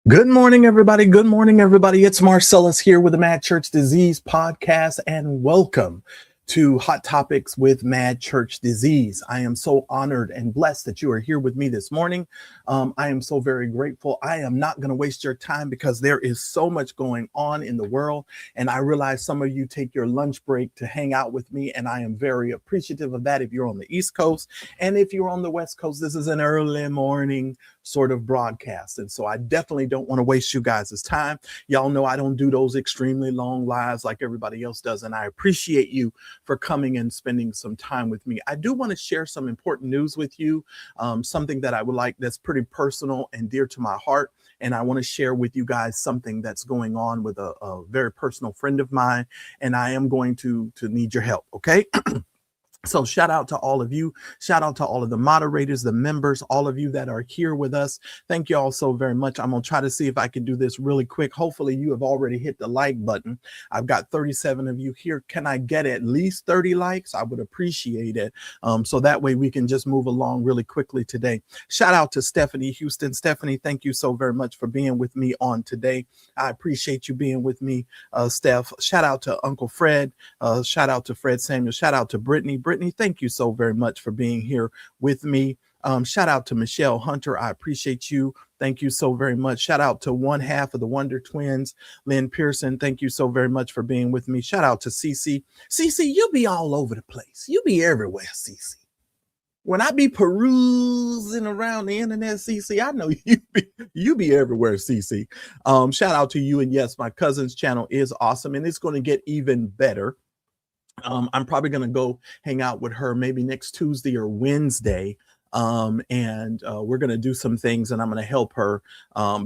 Good morning, everybody. Good morning, everybody. It's Marcellus here with the Mad Church Disease podcast, and welcome to Hot Topics with Mad Church Disease. I am so honored and blessed that you are here with me this morning. I am so very grateful. I am not going to waste your time because there is so much going on in the world, and I realize some of you take your lunch break to hang out with me, and I am very appreciative of that if you're on the East Coast. And if you're on the West Coast, this is an early morning sort of broadcast. And so I definitely don't want to waste you guys' time. Y'all know I don't do those extremely long lives like everybody else does. And I appreciate you for coming and spending some time with me. I do want to share some important news with you, something that I would like that's pretty personal and dear to my heart. And I want to share with you guys something that's going on with a very personal friend of mine. And I am going to need your help. Okay. So shout out to all of you. Shout out to all of the moderators, the members, all of you that are here with us. Thank you all so very much. I'm going to try to see if I can do this really quick. Hopefully you have already hit the like button. I've got 37 of you here. Can I get at least 30 likes? I would appreciate it. So that way we can just move along really quickly today. Shout out to Stephanie Houston. Stephanie, thank you so very much for being with me on today. I appreciate you being with me, Steph. Shout out to Uncle Fred. Shout out to Fred Samuel. Shout out to Brittany. Brittany, thank you so very much for being here with me. Shout out to Michelle Hunter. I appreciate you. Thank you so very much. Shout out to one half of the Wonder Twins, Lynn Pearson. Thank you so very much for being with me. Shout out to Cece. Cece, you be all over the place. You be everywhere, Cece. When I be perusing around the internet, Cece, I know you be everywhere, Cece. Shout out to you. And yes, my cousin's channel is awesome, and it's going to get even better. I'm probably going to go hang out with her maybe next Tuesday or Wednesday. And we're going to do some things, and I'm going to help her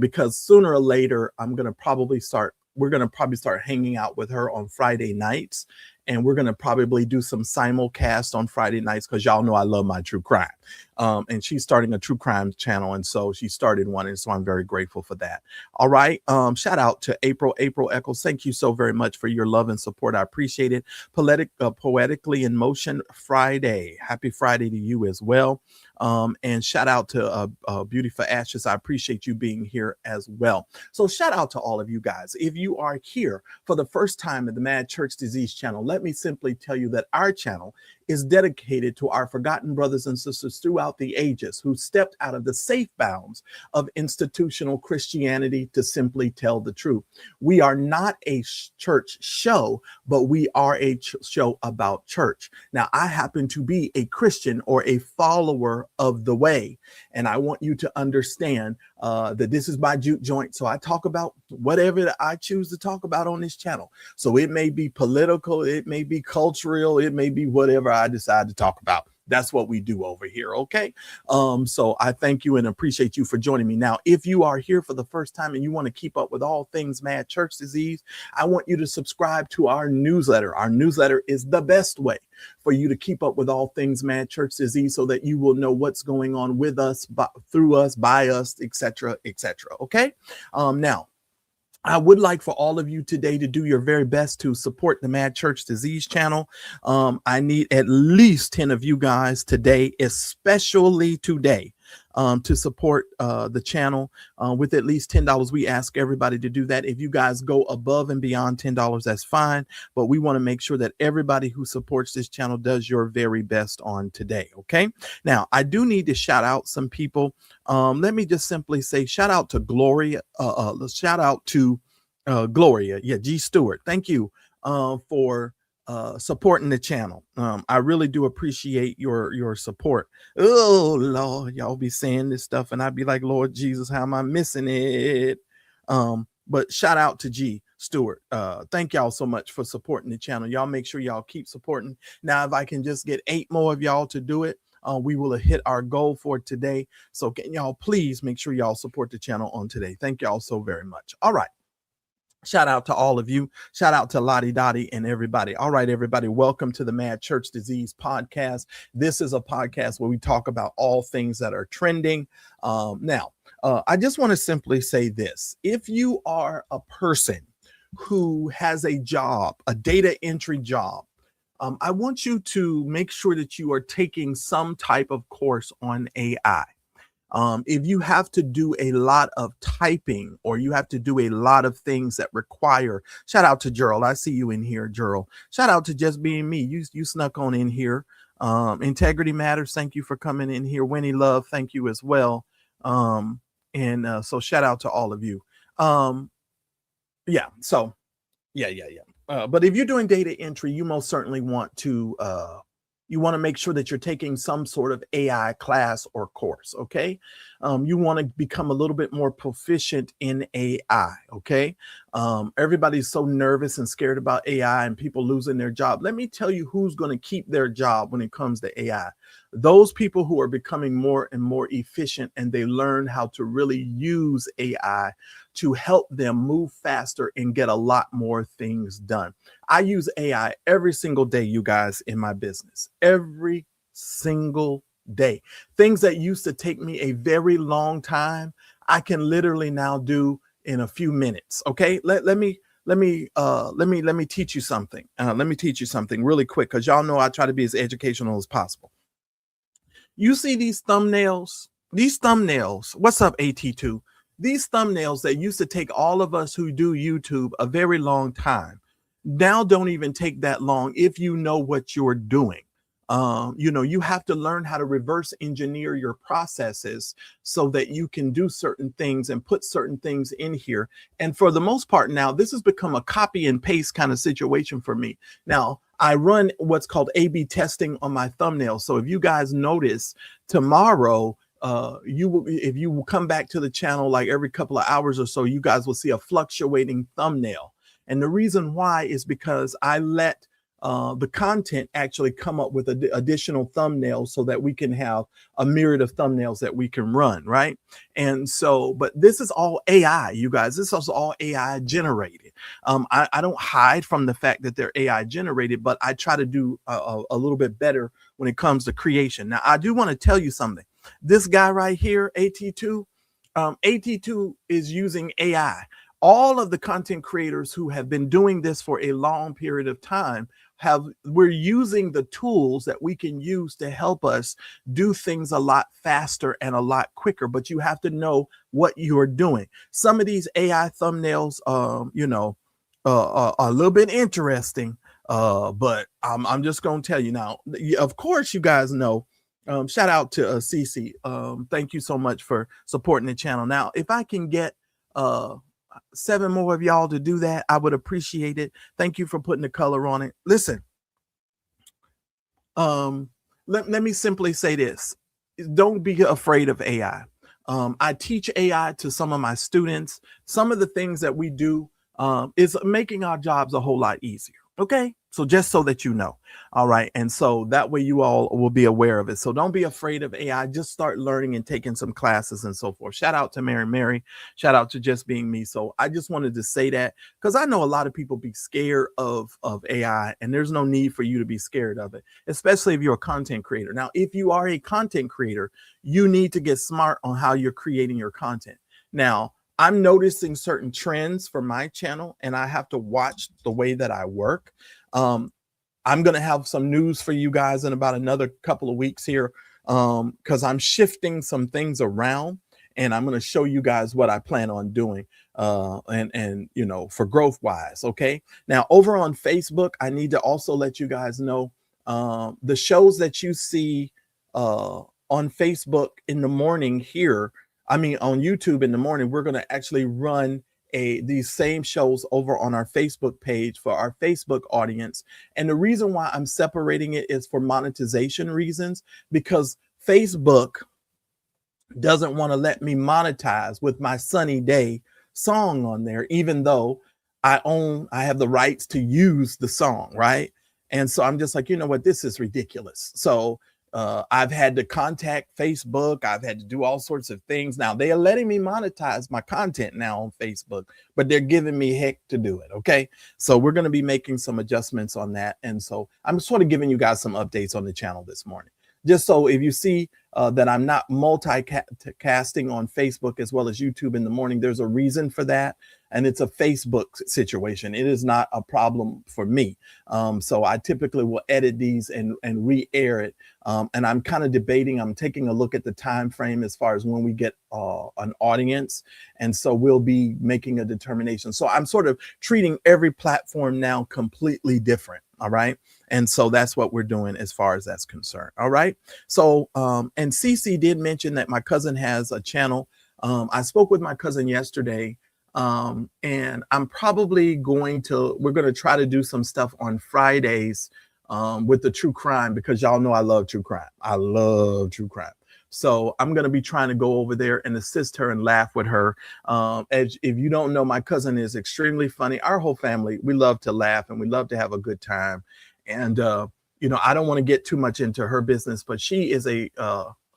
because sooner or later, we're going to probably start hanging out with her on Friday nights. And we're going to probably do some simulcast on Friday nights because y'all know I love my true crime. And she's starting a true crime channel. And so she started one. And so I'm very grateful for that. All right. Shout out to April Eccles. Thank you so very much for your love and support. I appreciate it. Poetically in Motion Friday. Happy Friday to you as well. And shout out to Beauty for Ashes. I appreciate you being here as well. So shout out to all of you guys. If you are here for the first time at the Mad Church Disease channel, let me simply tell you that our channel is dedicated to our forgotten brothers and sisters throughout the ages who stepped out of the safe bounds of institutional Christianity to simply tell the truth. We are not a church show, but we are a show about church. Now, I happen to be a Christian or a follower of the way, and I want you to understand that this is my juke joint. So I talk about whatever I choose to talk about on this channel. So it may be political, it may be cultural, it may be whatever I decide to talk about. That's what we do over here. Okay. So I thank you and appreciate you for joining me. Now, if you are here for the first time and you want to keep up with all things Mad Church Disease, I want you to subscribe to our newsletter. Our newsletter is the best way for you to keep up with all things Mad Church Disease so that you will know what's going on with us, through us, by us, etc., etc. Okay. Now, I would like for all of you today to do your very best to support the Mad Church Disease channel. I need at least 10 of you guys today, especially today, to support the channel with at least $10. We ask everybody to do that. If you guys go above and beyond $10, that's fine. But we want to make sure that everybody who supports this channel does your very best on today. Okay. Now, I do need to shout out some people. Let me just simply say shout out to Gloria. Shout out to Gloria. Yeah, G. Stewart. Thank you for supporting the channel. I really do appreciate your support. Oh Lord, y'all be saying this stuff and I'd be like, Lord Jesus, how am I missing it? But shout out to G Stewart. Thank y'all so much for supporting the channel. Y'all make sure y'all keep supporting. Now, if I can just get 8 more of y'all to do it, we will have hit our goal for today. So can y'all please make sure y'all support the channel on today. Thank y'all so very much. All right. Shout out to all of you. Shout out to Lottie Dottie and everybody. All right, everybody. Welcome to the Mad Church Disease podcast. This is a podcast where we talk about all things that are trending. Now, I just want to simply say this. If you are a person who has a job, a data entry job, I want you to make sure that you are taking some type of course on AI. If you have to do a lot of typing or you have to do a lot of things that require, shout out to Gerald. I see you in here, Gerald. Shout out to Just Being Me. You snuck on in here. Integrity Matters. Thank you for coming in here. Winnie Love, thank you as well. So shout out to all of you. Yeah. So yeah. But if you're doing data entry, you most certainly want to make sure that you're taking some sort of AI class or course. Okay. You want to become a little bit more proficient in AI. Okay. Everybody's so nervous and scared about AI and people losing their job. Let me tell you who's going to keep their job when it comes to AI. Those people who are becoming more and more efficient and they learn how to really use AI to help them move faster and get a lot more things done. I use AI every single day, you guys, in my business. Every single day. Things that used to take me a very long time, I can literally now do in a few minutes. Okay, let me teach you something. Let me teach you something really quick, because y'all know I try to be as educational as possible. You see these thumbnails? These thumbnails. What's up, AT2? These thumbnails that used to take all of us who do YouTube a very long time now don't even take that long if you know what you're doing. You have to learn how to reverse engineer your processes so that you can do certain things and put certain things in here. And for the most part now, this has become a copy and paste kind of situation for me. Now, I run what's called A/B testing on my thumbnails. So if you guys notice tomorrow, if you will come back to the channel like every couple of hours or so, you guys will see a fluctuating thumbnail. And the reason why is because I let the content actually come up with additional thumbnails so that we can have a myriad of thumbnails that we can run, right? And so, but this is all AI, you guys. This is all AI generated. I don't hide from the fact that they're AI generated, but I try to do a little bit better when it comes to creation. Now, I do want to tell you something. This guy right here, AT2, AT2 is using AI. All of the content creators who have been doing this for a long period of time we're using the tools that we can use to help us do things a lot faster and a lot quicker. But you have to know what you're doing. Some of these AI thumbnails, are a little bit interesting. But I'm just going to tell you now, of course, you guys know, shout out to Cece. Thank you so much for supporting the channel. Now, if I can get 7 more of y'all to do that, I would appreciate it. Thank you for putting the color on it. Listen, let me simply say this. Don't be afraid of AI. I teach AI to some of my students. Some of the things that we do is making our jobs a whole lot easier. Okay, so just so that you know. All right, and so that way you all will be aware of it. So don't be afraid of AI. Just start learning and taking some classes and so forth. Shout out to Mary. Shout out to Just Being Me. So I just wanted to say that because I know a lot of people be scared of AI, and there's no need for you to be scared of it, especially if you're a content creator. Now, if you are a content creator, you need to get smart on how you're creating your content. Now, I'm noticing certain trends for my channel, and I have to watch the way that I work. I'm going to have some news for you guys in about another couple of weeks here, because I'm shifting some things around, and I'm going to show you guys what I plan on doing, and for growth wise. Okay. Now, over on Facebook, I need to also let you guys know the shows that you see on Facebook in the morning here. I mean, on YouTube in the morning, we're going to actually run these same shows over on our Facebook page for our Facebook audience. And the reason why I'm separating it is for monetization reasons, because Facebook doesn't want to let me monetize with my Sunny Day song on there, even though I have the rights to use the song, right? And so I'm just like, you know what, this is ridiculous. So I've had to contact Facebook. I've had to do all sorts of things. Now they are letting me monetize my content now on Facebook, but they're giving me heck to do it. Okay. So we're going to be making some adjustments on that. And so I'm sort of giving you guys some updates on the channel this morning. Just so if you see that I'm not multicasting on Facebook as well as YouTube in the morning, there's a reason for that. And it's a Facebook situation. It is not a problem for me. So I typically will edit these and re-air it. And I'm kind of debating, I'm taking a look at the time frame as far as when we get an audience. And so we'll be making a determination. So I'm sort of treating every platform now completely different. All right. And so that's what we're doing as far as that's concerned. All right. So, and Cece did mention that my cousin has a channel. I spoke with my cousin yesterday, and I'm probably we're going to try to do some stuff on Fridays with the true crime, because y'all know I love true crime. I love true crime. So I'm going to be trying to go over there and assist her and laugh with her. As if you don't know, my cousin is extremely funny. Our whole family, we love to laugh and we love to have a good time. And, you know, I don't want to get too much into her business, but she is a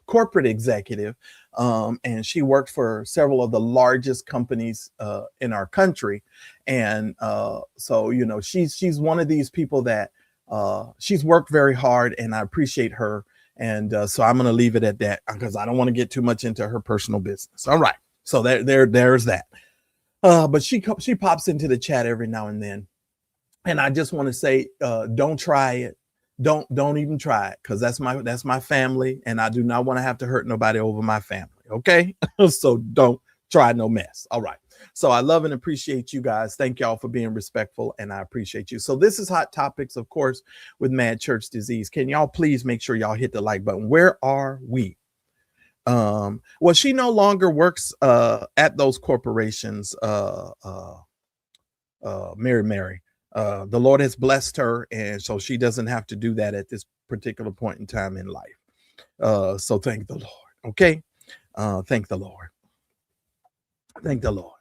corporate executive, and she worked for several of the largest companies in our country. And so, you know, she's one of these people that she's worked very hard, and I appreciate her. And so I'm going to leave it at that, because I don't want to get too much into her personal business. All right. So there's that. But she pops into the chat every now and then. And I just want to say, don't try it. Don't even try it, because that's my family. And I do not want to have to hurt nobody over my family. OK, so don't try no mess. All right. So I love and appreciate you guys. Thank y'all for being respectful, and I appreciate you. So this is Hot Topics, of course, with Mad Church Disease. Can y'all please make sure y'all hit the like button? Where are we? Well, she no longer works at those corporations, Mary. The Lord has blessed her, and so she doesn't have to do that at this particular point in time in life. So thank the Lord. Okay. Thank the Lord. Thank the Lord.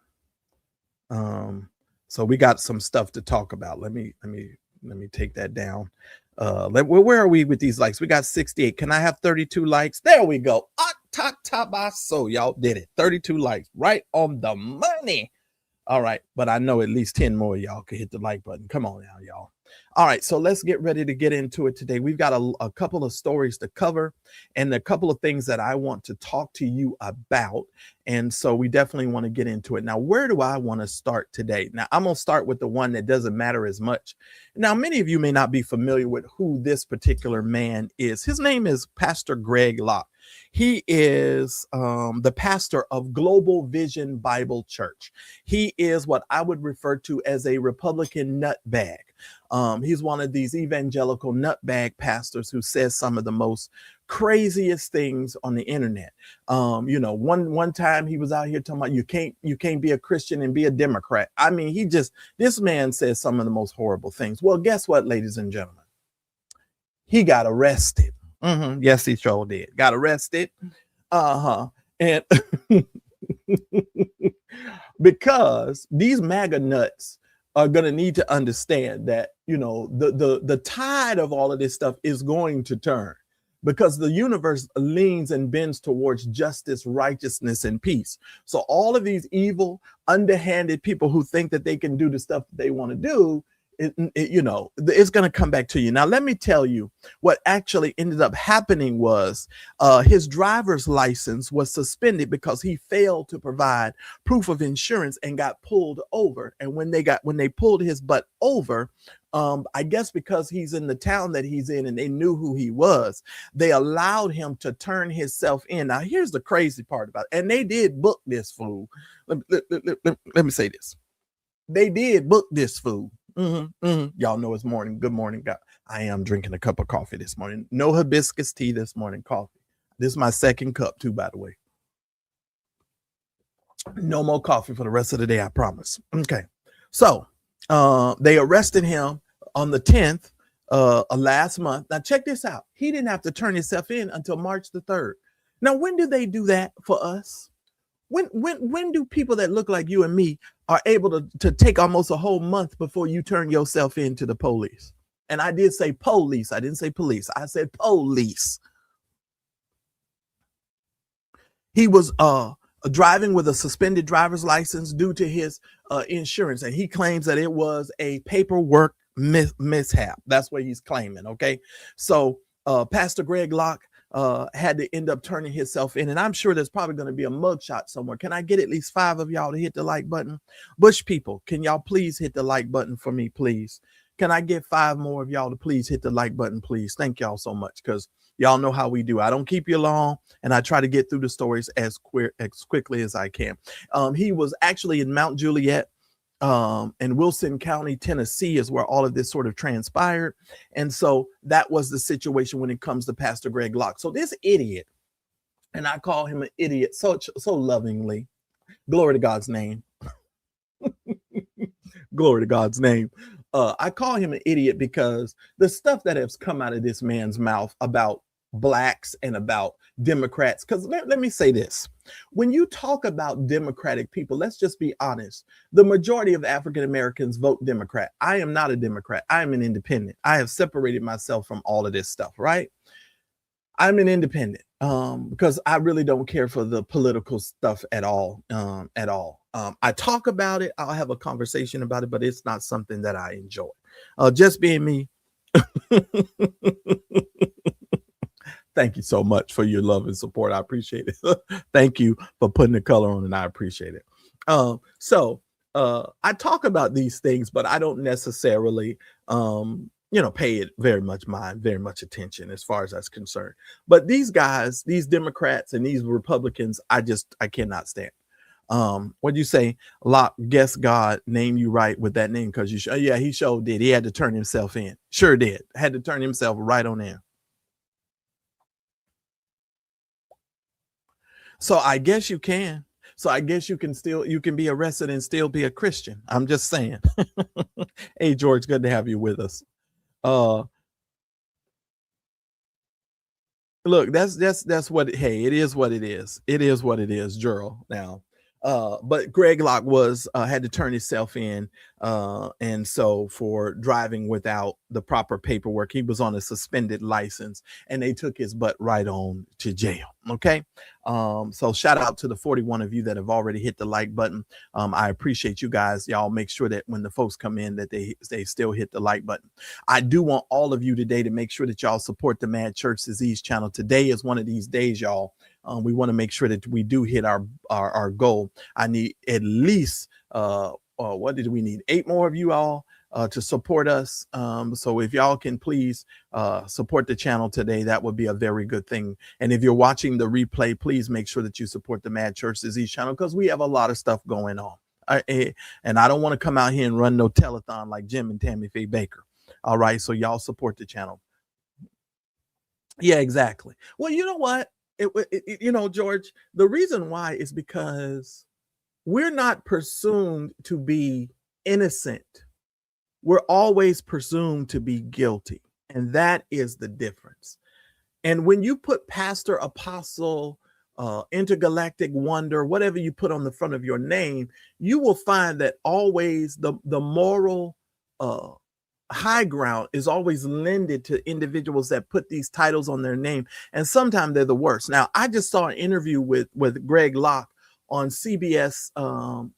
So we got some stuff to talk about. Let me take that down. Where are we with these likes? We got 68. Can I have 32 likes? There we go. So y'all did it. 32 likes, right on the money. All right, but I know at least 10 more of y'all could hit the like button. Come on now, y'all. All right, so let's get ready to get into it today. We've got a couple of stories to cover and a couple of things that I want to talk to you about. And so we definitely want to get into it. Now, where do I want to start today? Now, I'm going to start with the one that doesn't matter as much. Now, many of you may not be familiar with who this particular man is. His name is Pastor Greg Locke. He is the pastor of Global Vision Bible Church. He is what I would refer to as a Republican nutbag. He's one of these evangelical nutbag pastors who says some of the most craziest things on the internet. You know, one time he was out here talking about you can't be a Christian and be a Democrat. I mean, this man says some of the most horrible things. Well, guess what, ladies and gentlemen? He got arrested. Yes, he sure did. Got arrested. And because these MAGA nuts are going to need to understand that, you know, the tide of all of this stuff is going to turn, because the universe leans and bends towards justice, righteousness, and peace. So all of these evil, underhanded people who think that they can do the stuff that they want to do, you know, it's going to come back to you. Now, let me tell you what actually ended up happening was his driver's license was suspended because he failed to provide proof of insurance and got pulled over. And when they pulled his butt over, I guess because he's in the town that he's in and they knew who he was, they allowed him to turn himself in. Now, here's the crazy part about it. And they did book this fool. Let me say this. They did book this fool. Y'all know it's morning. Good morning, God. I am drinking a cup of coffee this morning. No hibiscus tea this morning. Coffee. This is my second cup too, by the way. No more coffee for the rest of the day, I promise. Okay. So they arrested him on the 10th last month. Now check this out. He didn't have to turn himself in until March the 3rd. Now, when do they do that for us? When do people that look like you and me are able to take almost a whole month before you turn yourself in to the police? And I did say police. I didn't say police. I said police. He was driving with a suspended driver's license due to his insurance. And he claims that it was a paperwork mishap. That's what he's claiming. Okay. So Pastor Greg Locke, had to end up turning himself in. And I'm sure there's probably going to be a mugshot somewhere. Can I get at least 5 of y'all to hit the like button? Bush people, can y'all please hit the like button for me, please? Can I get 5 more of y'all to please hit the like button, please? Thank y'all so much, because y'all know how we do. I don't keep you long, and I try to get through the stories as quickly as I can. He was actually in Mount Juliet, and Wilson County, Tennessee is where all of this sort of transpired. And so that was the situation when it comes to Pastor Greg Locke. So this idiot, and I call him an idiot so lovingly, glory to God's name. Glory to God's name. I call him an idiot because the stuff that has come out of this man's mouth about blacks and about Democrats, because let me say this. When you talk about Democratic people, let's just be honest. The majority of African Americans vote Democrat. I am not a Democrat. I am an independent. I have separated myself from all of this stuff, right? I'm an independent because I really don't care for the political stuff at all. I talk about it. I'll have a conversation about it, but it's not something that I enjoy. Just being me. Thank you so much for your love and support. I appreciate it. Thank you for putting the color on, and I appreciate it. So I talk about these things, but I don't necessarily, pay it very much attention as far as that's concerned. But these guys, these Democrats and these Republicans, I cannot stand. What'd you say? Locke, guess God named you right with that name because yeah, he sure did. He had to turn himself in. Sure did. Had to turn himself right on in. So I guess you can. So I guess you can be arrested and still be a Christian. I'm just saying. Hey, George, good to have you with us. Look, that's what, hey, it is what it is. It is what it is, Gerald. Now, but Greg Locke had to turn himself in. And so for driving without the proper paperwork, he was on a suspended license and they took his butt right on to jail. Okay. So shout out to the 41 of you that have already hit the like button. I appreciate you guys. Y'all make sure that when the folks come in that they still hit the like button. I do want all of you today to make sure that y'all support the Mad Church Disease channel. Today is one of these days, y'all. We want to make sure that we do hit our goal. I need at least, what did we need? 8 more of you all to support us. So if y'all can please support the channel today, that would be a very good thing. And if you're watching the replay, please make sure that you support the Mad Church Disease channel because we have a lot of stuff going on. And I don't want to come out here and run no telethon like Jim and Tammy Faye Baker. All right. So y'all support the channel. Yeah, exactly. Well, you know what? George, the reason why is because we're not presumed to be innocent. We're always presumed to be guilty. And that is the difference. And when you put pastor, apostle, intergalactic wonder, whatever you put on the front of your name, you will find that always the moral high ground is always lended to individuals that put these titles on their name. And sometimes they're the worst. Now, I just saw an interview with Greg Locke on CBS,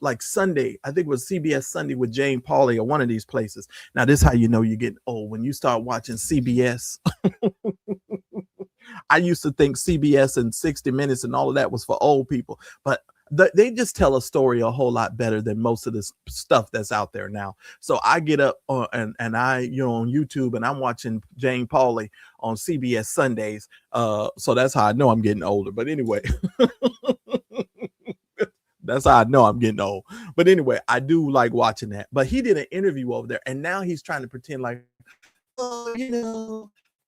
like Sunday. I think it was CBS Sunday with Jane Pauley or one of these places. Now, this is how you know you're getting old. When you start watching CBS, I used to think CBS and 60 Minutes and all of that was for old people, but they just tell a story a whole lot better than most of this stuff that's out there now. So I get up and I, on YouTube and I'm watching Jane Pauley on CBS Sundays. So that's how I know I'm getting older. But anyway, that's how I know I'm getting old. But anyway, I do like watching that. But he did an interview over there and now he's trying to pretend like,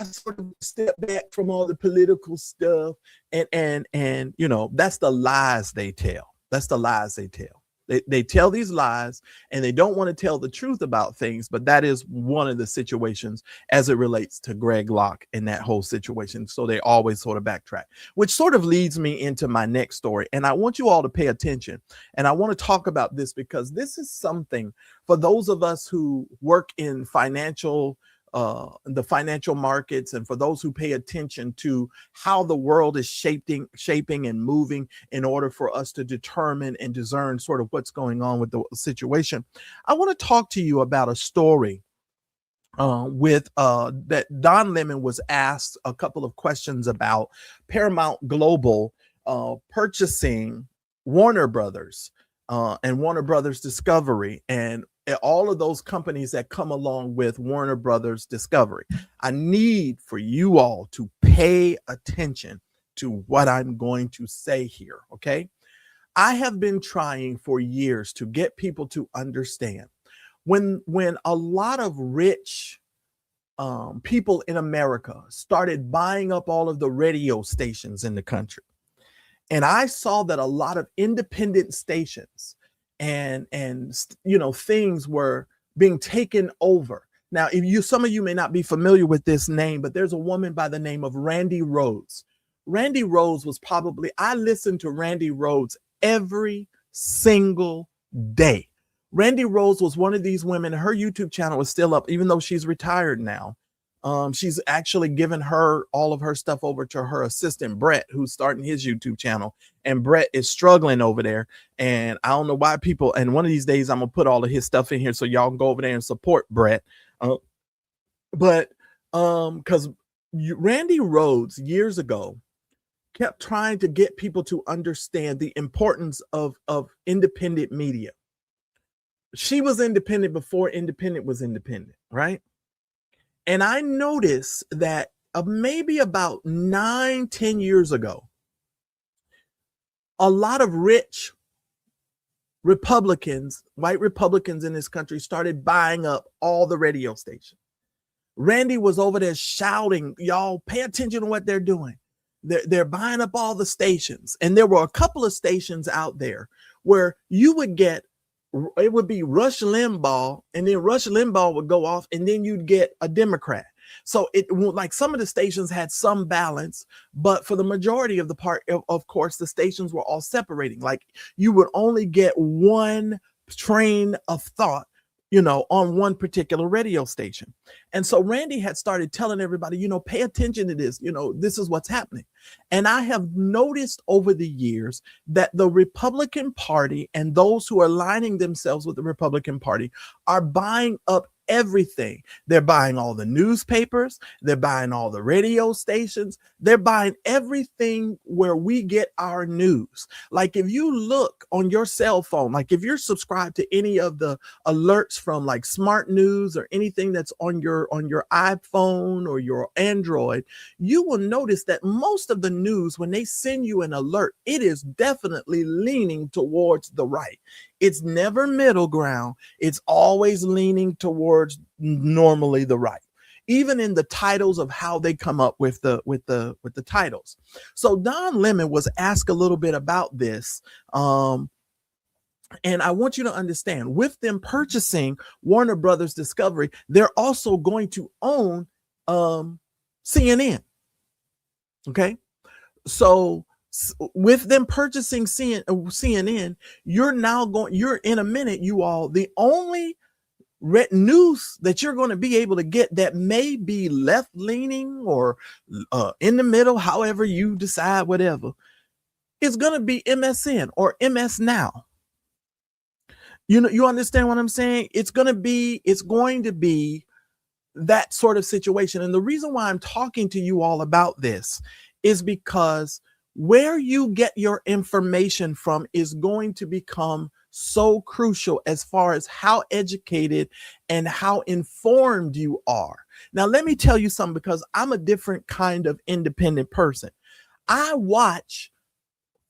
I sort of step back from all the political stuff and that's the lies they tell. That's the lies they tell. They tell these lies and they don't want to tell the truth about things, but that is one of the situations as it relates to Greg Locke and that whole situation. So they always sort of backtrack, which sort of leads me into my next story. And I want you all to pay attention. And I want to talk about this because this is something for those of us who work in the financial markets, and for those who pay attention to how the world is shaping and moving in order for us to determine and discern sort of what's going on with the situation. I want to talk to you about a story that Don Lemon was asked a couple of questions about Paramount Global purchasing Warner Brothers and Warner Brothers Discovery and all of those companies that come along with Warner Brothers Discovery. I need for you all to pay attention to what I'm going to say here, okay? I have been trying for years to get people to understand when a lot of rich people in America started buying up all of the radio stations in the country. And I saw that a lot of independent stations and things were being taken over. Now, some of you may not be familiar with this name, but there's a woman by the name of Randy Rhoads. Randy Rhoads I listened to Randy Rhoads every single day. Randy Rhoads was one of these women. Her YouTube channel is still up, even though she's retired now. She's actually given all of her stuff over to her assistant, Brett, who's starting his YouTube channel. And Brett is struggling over there. And I don't know why people, and one of these days I'm going to put all of his stuff in here so y'all can go over there and support Brett. Because Randy Rhoads years ago kept trying to get people to understand the importance of independent media. She was independent before independent was independent, right? And I noticed that maybe about 9-10 years ago, a lot of rich Republicans, white Republicans in this country, started buying up all the radio stations. Randy was over there shouting, y'all pay attention to what they're doing. They're buying up all the stations. And there were a couple of stations out there where you would get, it would be Rush Limbaugh, and then Rush Limbaugh would go off, and then you'd get a Democrat. So like some of the stations had some balance, but for the majority of the part, of course, the stations were all separating. Like you would only get one train of thought, on one particular radio station. And so Randy had started telling everybody, pay attention to this, this is what's happening. And I have noticed over the years that the Republican Party and those who are aligning themselves with the Republican Party are buying up everything. They're buying all the newspapers. They're buying all the radio stations. They're buying everything where we get our news. Like if you look on your cell phone, like if you're subscribed to any of the alerts from like Smart News or anything that's on your iPhone or your Android, you will notice that most of the news, when they send you an alert, it is definitely leaning towards the right. It's never middle ground. It's always leaning towards normally the right, even in the titles of how they come up with the titles. So Don Lemon was asked a little bit about this. And I want you to understand, with them purchasing Warner Brothers Discovery, they're also going to own CNN. Okay. So with them purchasing CNN, you're in a minute, you all, the only news that you're going to be able to get that may be left leaning or in the middle, however you decide, whatever, is going to be MSN or MS Now. You understand what I'm saying? It's going to be that sort of situation. And the reason why I'm talking to you all about this is because where you get your information from is going to become so crucial as far as how educated and how informed you are. Now, let me tell you something, because I'm a different kind of independent person. I watch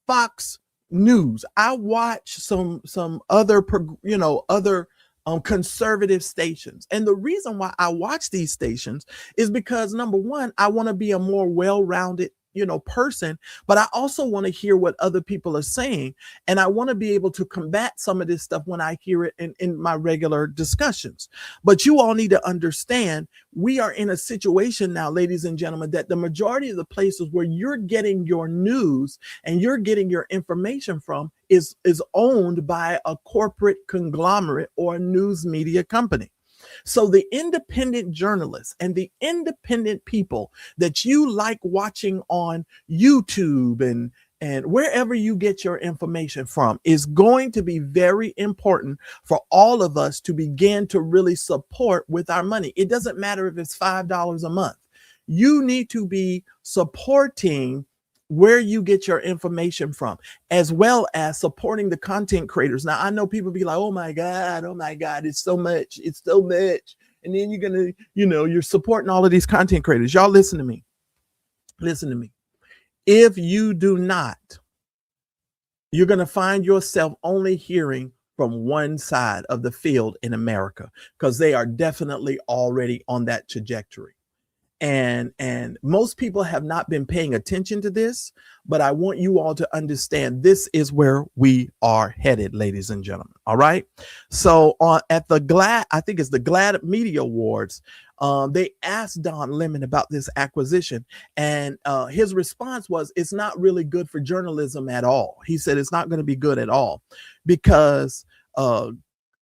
Fox News. I watch some other, conservative stations. And the reason why I watch these stations is because, number one, I want to be a more well-rounded person, but I also want to hear what other people are saying. And I want to be able to combat some of this stuff when I hear it in my regular discussions. But you all need to understand, we are in a situation now, ladies and gentlemen, that the majority of the places where you're getting your news and you're getting your information from is owned by a corporate conglomerate or a news media company. So the independent journalists and the independent people that you like watching on YouTube and wherever you get your information from is going to be very important for all of us to begin to really support with our money. It doesn't matter if it's $5 a month. You need to be supporting where you get your information from, as well as supporting the content creators. Now, I know people be like, oh my God, it's so much. It's so much. And then you're going to, you're supporting all of these content creators. Y'all listen to me. Listen to me. If you do not, you're going to find yourself only hearing from one side of the field in America, because they are definitely already on that trajectory. And most people have not been paying attention to this, but I want you all to understand this is where we are headed, ladies and gentlemen. All right. So at the I think it's the GLAAD Media Awards, they asked Don Lemon about this acquisition, and his response was, it's not really good for journalism at all. He said it's not going to be good at all, because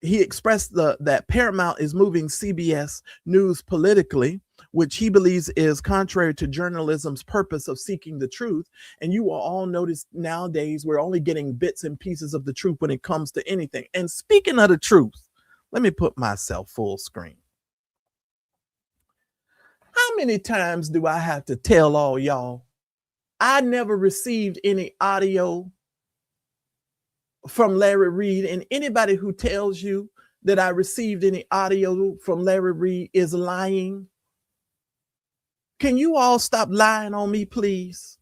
he expressed that Paramount is moving CBS News politically, which he believes is contrary to journalism's purpose of seeking the truth. And you will all notice nowadays we're only getting bits and pieces of the truth when it comes to anything. And speaking of the truth, let me put myself full screen. How many times do I have to tell all y'all, I never received any audio from Larry Reid, and anybody who tells you that I received any audio from Larry Reid is lying? Can you all stop lying on me, please?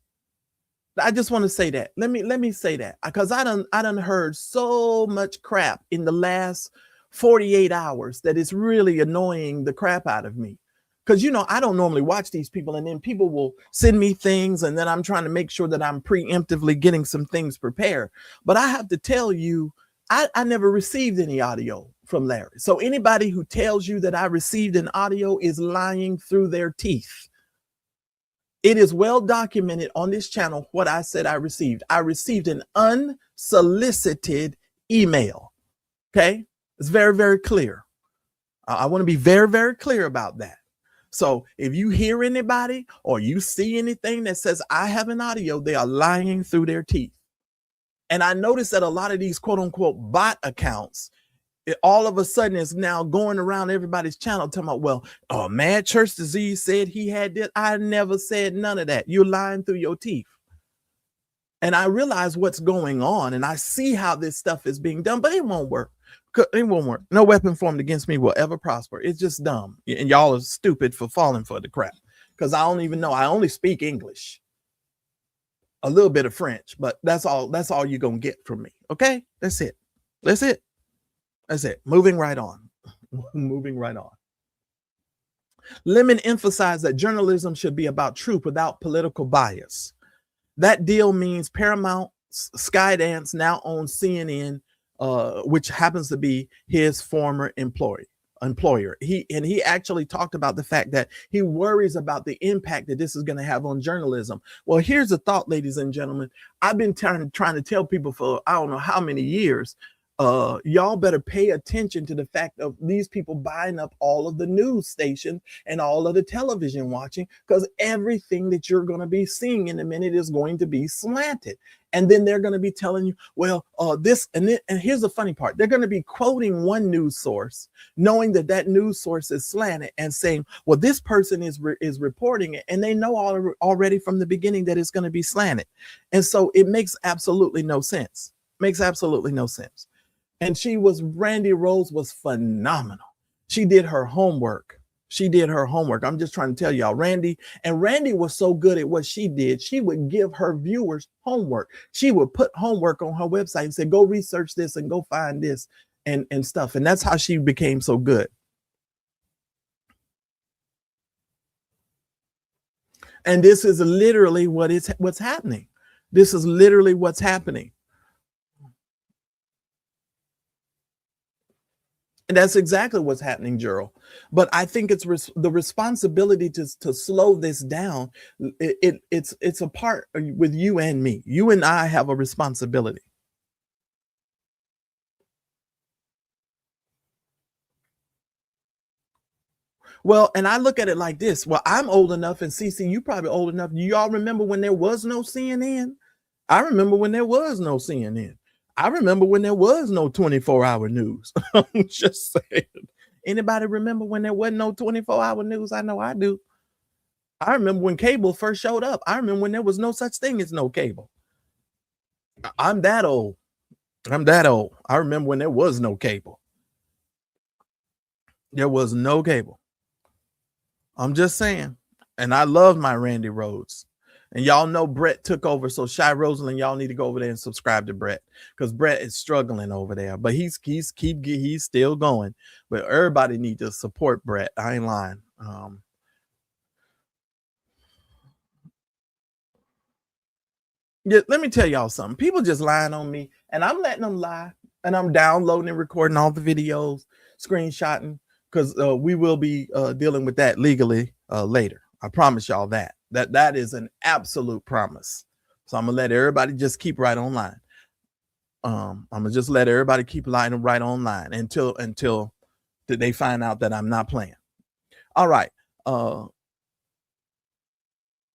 I just want to say that. Let me say that, because I done heard so much crap in the last 48 hours that it's really annoying the crap out of me. Because, I don't normally watch these people, and then people will send me things, and then I'm trying to make sure that I'm preemptively getting some things prepared. But I have to tell you, I never received any audio from Larry. So anybody who tells you that I received an audio is lying through their teeth. It is well documented on this channel what I said I received. I received an unsolicited email. Okay? It's very, very clear. I want to be very, very clear about that. So if you hear anybody or you see anything that says I have an audio, they are lying through their teeth. And I noticed that a lot of these quote unquote bot accounts, it all of a sudden is now going around everybody's channel talking about, well, Mad Church Disease said he had this. I never said none of that. You're lying through your teeth. And I realize what's going on, and I see how this stuff is being done, but it won't work. It won't work. No weapon formed against me will ever prosper. It's just dumb. And y'all are stupid for falling for the crap, because I don't even know. I only speak English, a little bit of French, but that's all you're going to get from me. Okay. That's it. That's it. That's it. Moving right on. Moving right on. Lemon emphasized that journalism should be about truth without political bias. That deal means Paramount, Skydance now owns CNN, which happens to be his former employer. He actually talked about the fact that he worries about the impact that this is going to have on journalism. Well, here's the thought, ladies and gentlemen. I've been trying to tell people for I don't know how many years. Y'all better pay attention to the fact of these people buying up all of the news stations and all of the television watching, because everything that you're going to be seeing in a minute is going to be slanted. And then they're going to be telling you, well, this and it. And here's the funny part. They're going to be quoting one news source, knowing that news source is slanted, and saying, well, this person is reporting it. And they know already from the beginning that it's going to be slanted. And so it makes absolutely no sense. Makes absolutely no sense. And Randy Rose was phenomenal. She did her homework. I'm just trying to tell y'all, Randy was so good at what she did. She would give her viewers homework. She would put homework on her website and say, go research this and go find this and stuff. And that's how she became so good. And this is literally what's happening. This is literally what's happening. And that's exactly what's happening, Gerald. But I think it's the responsibility to slow this down. It's a part with you and me. You and I have a responsibility. Well, and I look at it like this. Well, I'm old enough, and CC, you probably old enough. Do y'all remember when there was no CNN? I remember when there was no CNN. I remember when there was no 24-hour news. I'm just saying. Anybody remember when there wasn't no 24-hour news? I know I do. I remember when cable first showed up. I remember when there was no such thing as no cable. I'm that old. I remember when there was no cable. There was no cable. I'm just saying. And I love my Randy Rhodes. And y'all know Brett took over. So Shy Rosalind, y'all need to go over there and subscribe to Brett, because Brett is struggling over there. But he's still going. But everybody need to support Brett. I ain't lying. Yeah, let me tell y'all something. People just lying on me, and I'm letting them lie. And I'm downloading and recording all the videos, screenshotting, because we will be dealing with that legally later. I promise y'all that. That is an absolute promise. So I'm gonna let everybody just keep right online. I'm gonna just let everybody keep lying right online until they find out that I'm not playing. All right.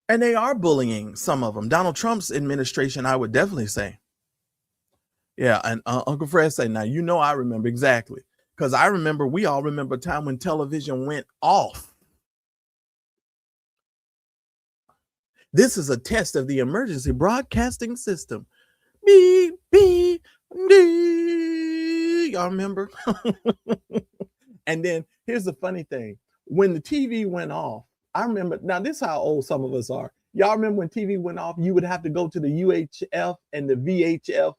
And they are bullying some of them. Donald Trump's administration, I would definitely say. Yeah, and Uncle Fred say, now, you know, I remember exactly. Because I remember, we all remember a time when television went off. This is a test of the emergency broadcasting system. Beep, beep, beep. Y'all remember? And then here's the funny thing. When the TV went off, I remember, now this is how old some of us are. Y'all remember when TV went off, you would have to go to the UHF and the VHF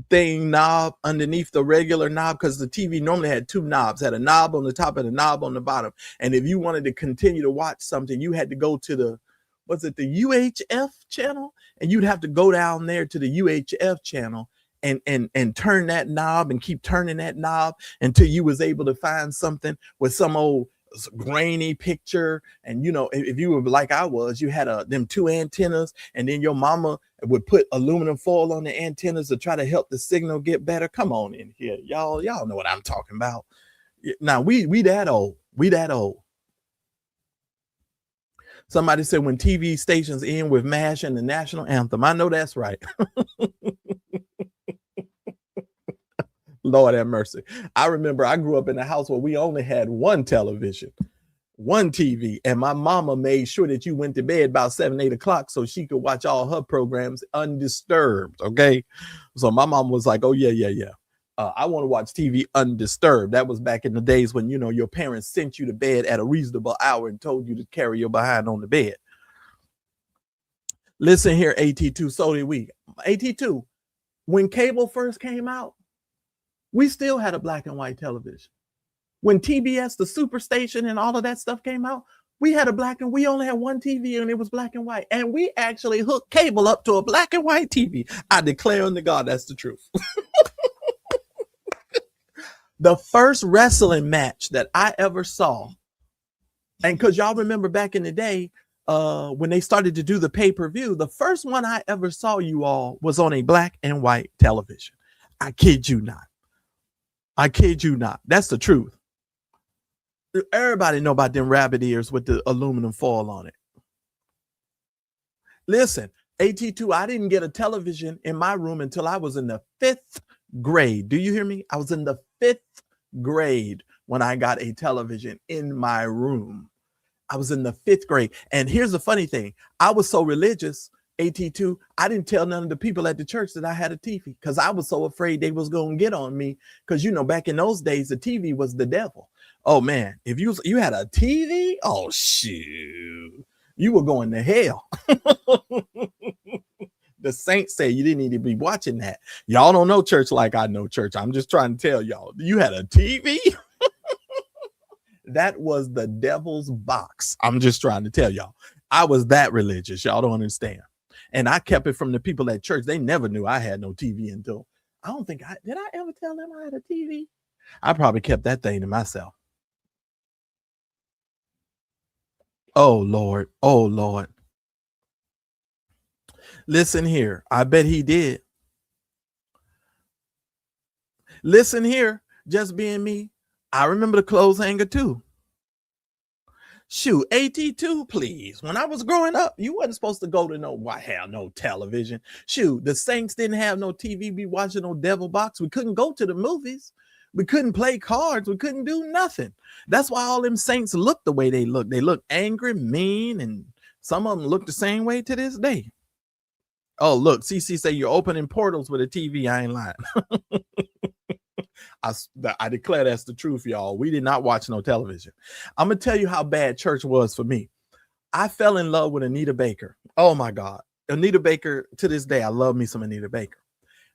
thing knob underneath the regular knob, because the TV normally had two knobs, had a knob on the top and a knob on the bottom. And if you wanted to continue to watch something, you had to go to the UHF channel, and you'd have to go down there to the UHF channel and turn that knob and keep turning that knob until you was able to find something with some old grainy picture. And you know, if you were like I was, you had them two antennas, and then your mama would put aluminum foil on the antennas to try to help the signal get better. Come on in here, y'all know what I'm talking about. Now we that old. Somebody said when TV stations end with MASH and the national anthem. I know that's right. Lord have mercy. I remember I grew up in a house where we only had one television, one TV, and my mama made sure that you went to bed about 7, 8 o'clock so she could watch all her programs undisturbed. Okay. So my mom was like, oh, yeah. I want to watch TV undisturbed. That was back in the days when, you know, your parents sent you to bed at a reasonable hour and told you to carry your behind on the bed. Listen here, AT2, so did we. AT2, when cable first came out, we still had a black and white television. When TBS, the Superstation, and all of that stuff came out, we only had one TV, and it was black and white. And we actually hooked cable up to a black and white TV. I declare unto God, that's the truth. The first wrestling match that I ever saw, and because y'all remember back in the day, when they started to do the pay-per-view, the first one I ever saw, you all, was on a black and white television. I kid you not. That's the truth. Everybody know about them rabbit ears with the aluminum foil on it. Listen, AT2, I didn't get a television in my room until I was in the 5th grade. Do you hear me? I was in the 5th grade when I got a television in my room. I was in the 5th grade. And here's the funny thing. I was so religious, AT2, I didn't tell none of the people at the church that I had a TV, because I was so afraid they was going to get on me. Because, you know, back in those days, the TV was the devil. Oh, man, if you had a TV, oh, shoot, you were going to hell. The saints say you didn't need to be watching that. Y'all don't know church like I know church. I'm just trying to tell y'all, you had a TV? That was the devil's box. I'm just trying to tell y'all. I was that religious. Y'all don't understand. And I kept it from the people at church. They never knew I had no TV until, I don't think did I ever tell them I had a TV? I probably kept that thing to myself. Oh, Lord. Oh, Lord. Listen here. I bet he did. Listen here. Just being me. I remember the clothes hanger too. Shoot, AT2, please. When I was growing up, you wasn't supposed to go to no television. Shoot, the Saints didn't have no TV, be watching no devil box. We couldn't go to the movies. We couldn't play cards. We couldn't do nothing. That's why all them Saints look the way they look. They look angry, mean, and some of them look the same way to this day. Oh, look, CC say you're opening portals with a TV. I ain't lying. I declare that's the truth, y'all. We did not watch no television. I'm going to tell you how bad church was for me. I fell in love with Anita Baker. Oh, my God. Anita Baker, to this day, I love me some Anita Baker.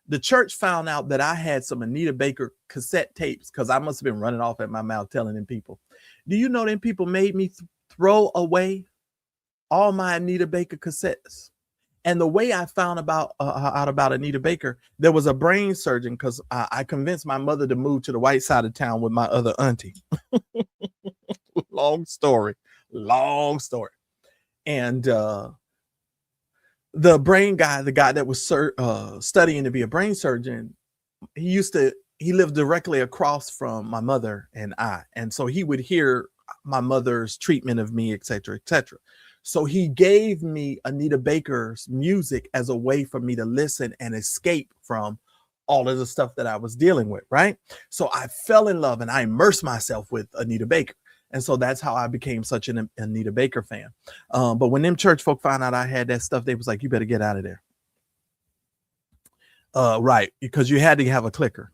The church found out that I had some Anita Baker cassette tapes because I must have been running off at my mouth telling them people. Do you know them people made me throw away all my Anita Baker cassettes? And the way I found out about Anita Baker, there was a brain surgeon because I convinced my mother to move to the white side of town with my other auntie. Long story. And the brain guy, the guy that was studying to be a brain surgeon, he lived directly across from my mother and I. And so he would hear my mother's treatment of me, et cetera, et cetera. So he gave me Anita Baker's music as a way for me to listen and escape from all of the stuff that I was dealing with, right? So I fell in love and I immersed myself with Anita Baker. And so that's how I became such an Anita Baker fan. But when them church folk found out I had that stuff, they was like, you better get out of there. Right, because you had to have a clicker.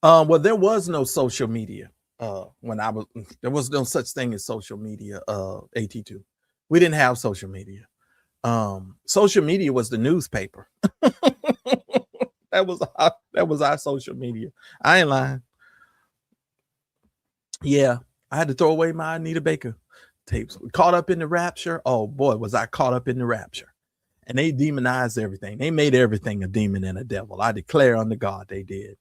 Well, there was no social media. There was no such thing as social media, AT2. We didn't have social media. Social media was the newspaper. That was our social media. I ain't lying. Yeah, I had to throw away my Anita Baker tapes. Caught up in the rapture. Oh boy, was I caught up in the rapture. And they demonized everything. They made everything a demon and a devil. I declare unto God they did.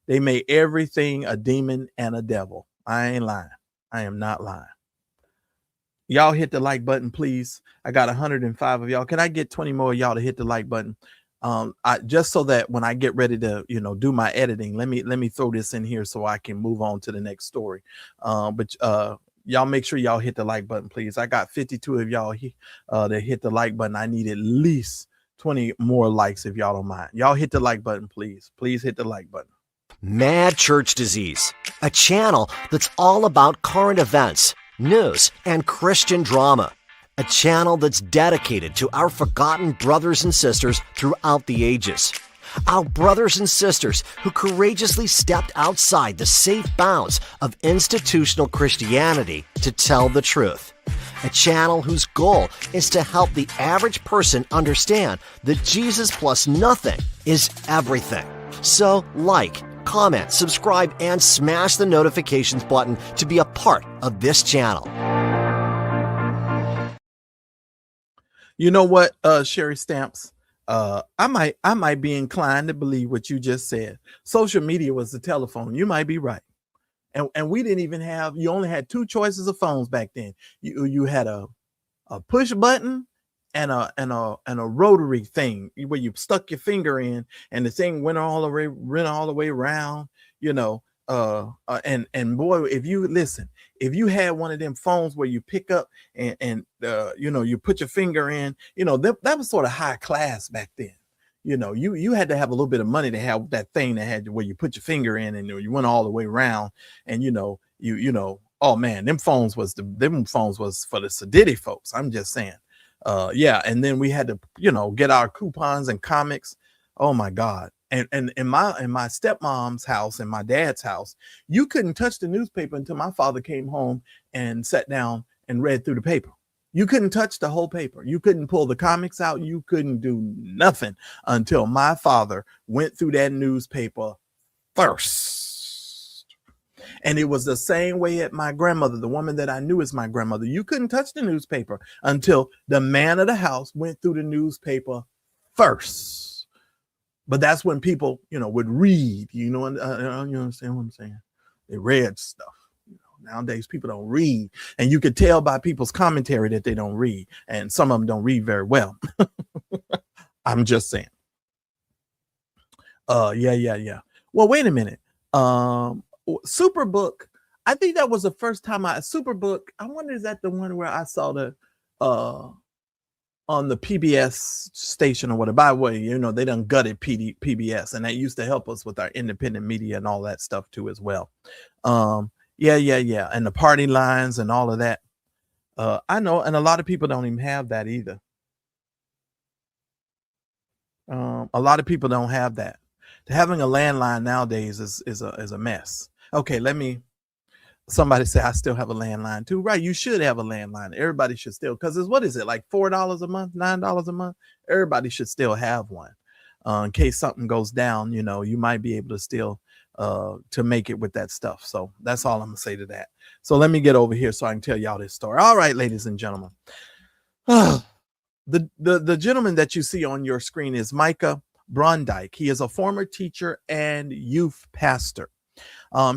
They made everything a demon and a devil. I ain't lying. I am not lying. Y'all hit the like button, please. I got 105 of y'all. Can I get 20 more of y'all to hit the like button? Just so that when I get ready to, do my editing, let me throw this in here so I can move on to the next story. But y'all make sure y'all hit the like button, please. I got 52 of y'all that hit the like button. I need at least 20 more likes if y'all don't mind. Y'all hit the like button, please. Please hit the like button. Mad Church Disease, a channel that's all about current events, news, and Christian drama. A channel that's dedicated to our forgotten brothers and sisters throughout the ages. Our brothers and sisters who courageously stepped outside the safe bounds of institutional Christianity to tell the truth. A channel whose goal is to help the average person understand that Jesus plus nothing is everything. So comment, subscribe, and smash the notifications button to be a part of this channel. You know what, Sherry Stamps? I might be inclined to believe what you just said. Social media was the telephone. You might be right. And we didn't even you only had two choices of phones back then. You had a push button and a rotary thing where you stuck your finger in and the thing went all the way around, and boy, if you had one of them phones where you pick up and you put your finger in, that was sort of high class back then. You had to have a little bit of money to have that thing that had where you put your finger in and you went all the way around and oh man, them phones was for the sedity folks. I'm just saying. And then we had to, get our coupons and comics. Oh my God. And in my stepmom's house and my dad's house, you couldn't touch the newspaper until my father came home and sat down and read through the paper. You couldn't touch the whole paper. You couldn't pull the comics out. You couldn't do nothing until my father went through that newspaper first. And it was the same way at my grandmother, the woman that I knew as my grandmother. You couldn't touch the newspaper until the man of the house went through the newspaper first. But that's when people, would read, you understand what I'm saying? They read stuff. Nowadays, people don't read. And you could tell by people's commentary that they don't read. And some of them don't read very well. I'm just saying. Yeah. Well, wait a minute. Superbook, I think that was the first time Superbook. I wonder, is that the one where I saw the on the PBS station or whatever? By the way, they done gutted PBS, and that used to help us with our independent media and all that stuff too as well. Yeah. And the party lines and all of that. I know, and a lot of people don't even have that either. A lot of people don't have that. Having a landline nowadays is a mess. Okay, somebody say I still have a landline too. Right, you should have a landline. Everybody should still, because what is it, like $4 a month, $9 a month? Everybody should still have one. In case something goes down, you might be able to still to make it with that stuff. So that's all I'm gonna say to that. So let me get over here so I can tell y'all this story. All right, ladies and gentlemen. The gentleman that you see on your screen is Micah Brondyke. He is a former teacher and youth pastor.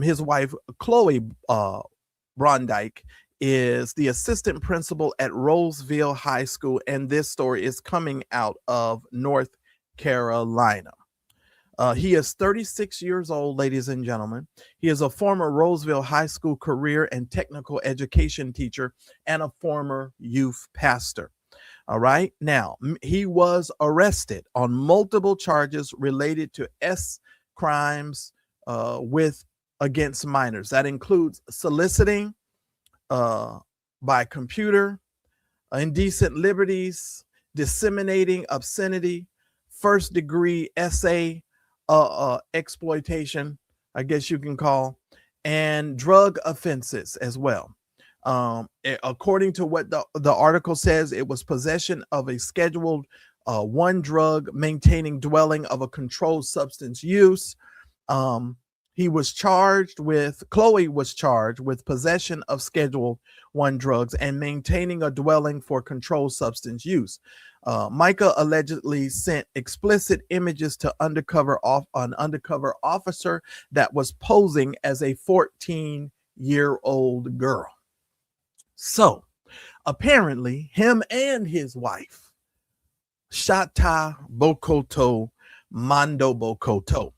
His wife, Chloe Brondyke, is the assistant principal at Roseville High School, and this story is coming out of North Carolina. He is 36 years old, ladies and gentlemen. He is a former Roseville High School career and technical education teacher and a former youth pastor. All right. Now, he was arrested on multiple charges related to crimes against minors. That includes soliciting by computer, indecent liberties, disseminating obscenity, first-degree essay exploitation, I guess you can call, and drug offenses as well. According to what the article says, it was possession of a scheduled 1 drug, maintaining dwelling of a controlled substance use. Chloe was charged with possession of scheduled 1 drugs and maintaining a dwelling for controlled substance use. Micah allegedly sent explicit images to an undercover officer that was posing as a 14-year-old girl. So apparently him and his wife, Shata Bokoto Mando Bokoto,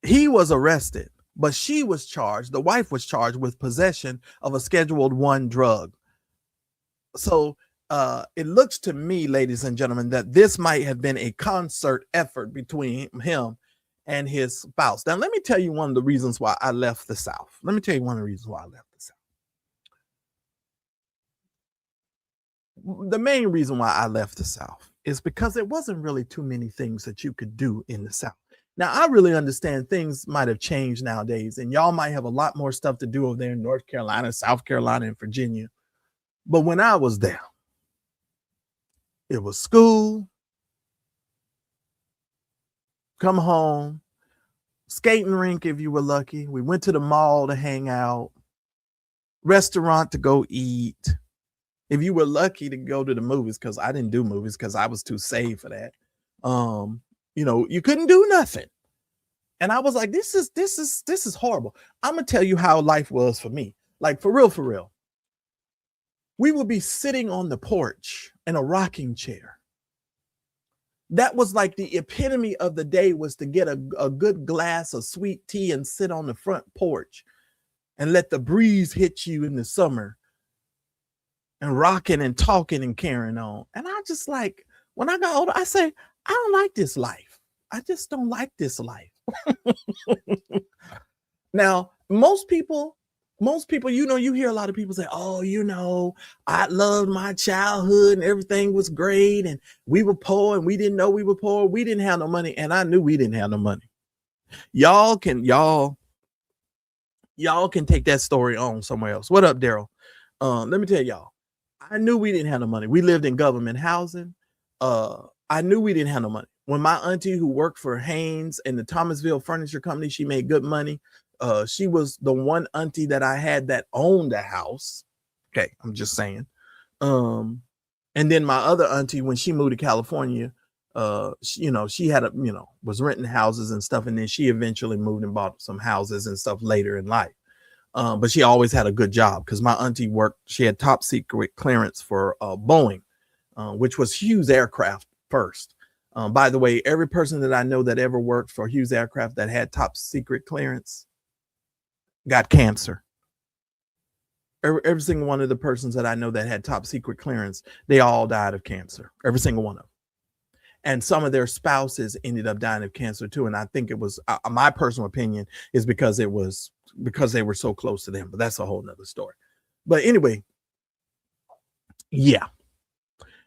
he was arrested, but the wife was charged with possession of a scheduled 1 drug. So it looks to me, ladies and gentlemen, that this might have been a concert effort between him and his spouse. Now, let me tell you one of the reasons why I left the South. The main reason why I left the South is because there wasn't really too many things that you could do in the South. Now, I really understand things might have changed nowadays, and y'all might have a lot more stuff to do over there in North Carolina, South Carolina, and Virginia. But when I was there, it was school, come home, skating rink if you were lucky. We went to the mall to hang out, restaurant to go eat. If you were lucky to go to the movies, because I didn't do movies because I was too saved for that. You couldn't do nothing. And I was like, this is horrible. I'm gonna tell you how life was for me. Like, for real. We would be sitting on the porch in a rocking chair. That was like the epitome of the day, was to get a good glass of sweet tea and sit on the front porch and let the breeze hit you in the summer and rocking and talking and carrying on. And I just, like, when I got older, I say, I don't like this life. I just don't like this life. Now, most people, you hear a lot of people say, oh, I loved my childhood and everything was great. And we were poor and we didn't know we were poor. We didn't have no money. And I knew we didn't have no money. Y'all can take that story on somewhere else. What up, Daryl? Let me tell y'all, I knew we didn't have no money. We lived in government housing. I knew we didn't have no money. When my auntie, who worked for Haynes and the Thomasville Furniture Company, she made good money. She was the one auntie that I had that owned a house. Okay, I'm just saying. And then my other auntie, when she moved to California, she had was renting houses and stuff, and then she eventually moved and bought some houses and stuff later in life. But she always had a good job, because my auntie she had top secret clearance for Boeing, which was Hughes Aircraft first. By the way, every person that I know that ever worked for Hughes Aircraft that had top secret clearance, got cancer. Every single one of the persons that I know that had top secret clearance, they all died of cancer. Every single one of them. And some of their spouses ended up dying of cancer too. And I think it was, my personal opinion is because they were so close to them. But that's a whole nother story. But anyway, yeah,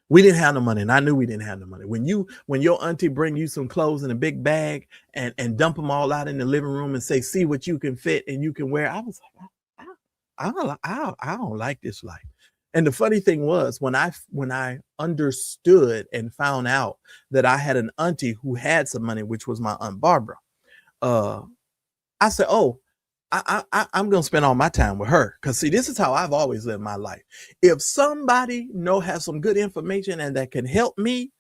we didn't have no money, and I knew we didn't have no money. When your auntie bring you some clothes in a big bag and dump them all out in the living room and say, see what you can fit and you can wear, I was like, I don't like this life. And the funny thing was, when I understood and found out that I had an auntie who had some money, which was my Aunt Barbara, I said, oh, I'm going to spend all my time with her. Because, see, this is how I've always lived my life. If somebody has some good information and that can help me,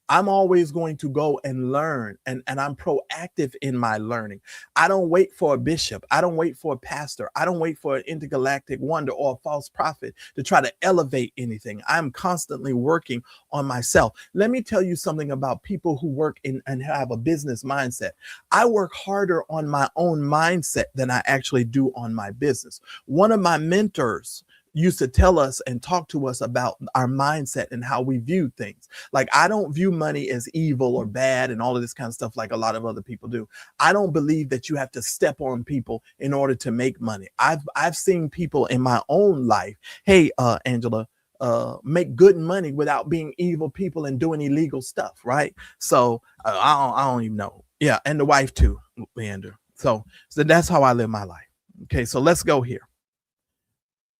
I'm always going to go and learn. And I'm proactive in my learning. I don't wait for a bishop. I don't wait for a pastor. I don't wait for an intergalactic wonder or a false prophet to try to elevate anything. I'm constantly working on myself. Let me tell you something about people who work in and have a business mindset. I work harder on my own mindset than I actually do on my business. One of my mentors used to tell us and talk to us about our mindset and how we view things. Like, I don't view money as evil or bad and all of this kind of stuff like a lot of other people do. I don't believe that you have to step on people in order to make money. I've seen people in my own life, hey, Angela, make good money without being evil people and doing illegal stuff, right? So I don't even know. Yeah, and the wife too, Leander. So that's how I live my life. Okay, so let's go here.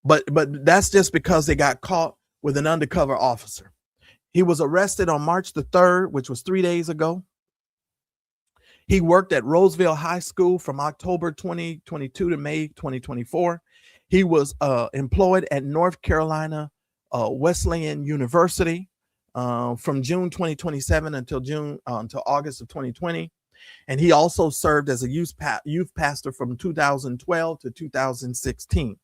But that's just because they got caught with an undercover officer. He was arrested on March the 3rd, which was 3 days ago. He worked at Roseville High School from October 2022 to May 2024. He was employed at North Carolina Wesleyan University from June 2027 until August of 2020. And he also served as a youth pastor from 2012 to 2016.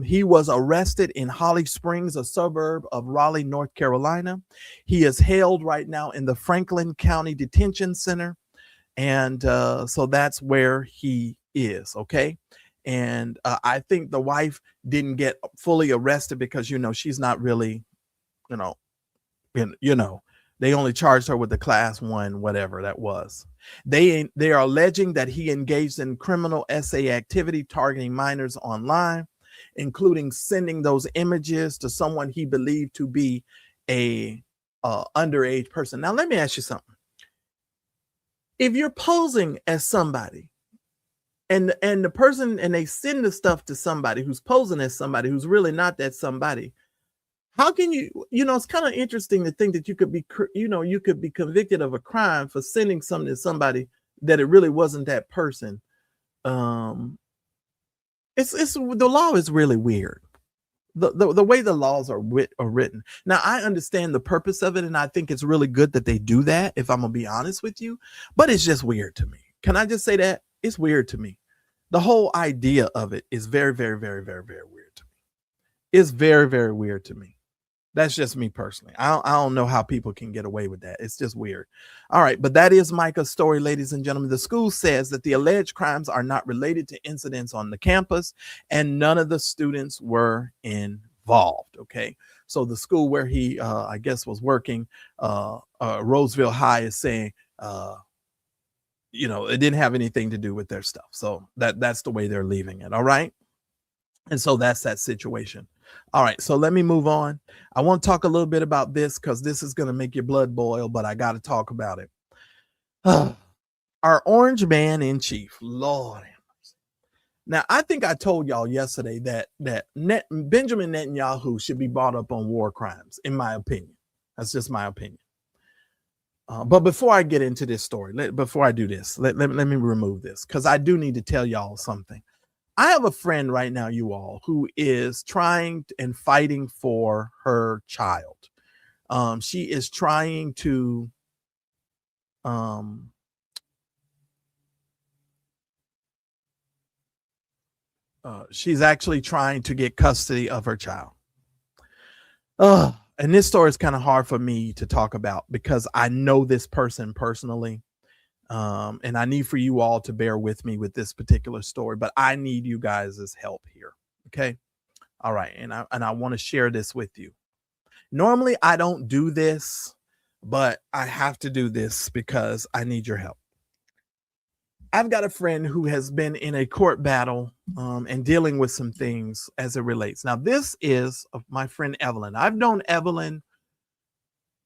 He was arrested in Holly Springs, a suburb of Raleigh, North Carolina. He is held right now in the Franklin County Detention Center. And so that's where he is. Okay. And I think the wife didn't get fully arrested because, she's not really, they only charged her with the class 1, whatever that was. They are alleging that he engaged in criminal SA activity targeting minors online, including sending those images to someone he believed to be a underage person. Now, let me ask you something. If you're posing as somebody and the person, and they send the stuff to somebody who's posing as somebody who's really not that somebody, how can it's kind of interesting to think that you could be convicted of a crime for sending something to somebody that it really wasn't that person. It's the law is really weird. The way the laws are written. Now, I understand the purpose of it, and I think it's really good that they do that, if I'm gonna be honest with you, but it's just weird to me. Can I just say that? It's weird to me. The whole idea of it is very, very, very, very, very weird to me. It's very, very weird to me. That's just me personally. I don't know how people can get away with that. It's just weird. All right. But that is Micah's story, ladies and gentlemen. The school says that the alleged crimes are not related to incidents on the campus, and none of the students were involved. Okay. So the school where he, I guess, was working, Roseville High, is saying, it didn't have anything to do with their stuff. So that's the way they're leaving it. All right. And so that's that situation. All right, so let me move on. I want to talk a little bit about this because this is going to make your blood boil, but I got to talk about it. Our orange man in chief, Lord. Now, I think I told y'all yesterday that Benjamin Netanyahu should be brought up on war crimes, in my opinion. That's just my opinion. But before I get into this story, before I do this, let me remove this, because I do need to tell y'all something. I have a friend right now, you all, who is trying and fighting for her child. She is trying to she's actually trying to get custody of her child. And this story is kind of hard for me to talk about because I know this person personally. And I need for you all to bear with me with this particular story, but I need you guys' help here. Okay. All right. And I want to share this with you. Normally I don't do this, but I have to do this because I need your help. I've got a friend who has been in a court battle and dealing with some things as it relates. Now, this is of my friend Evelyn. I've known Evelyn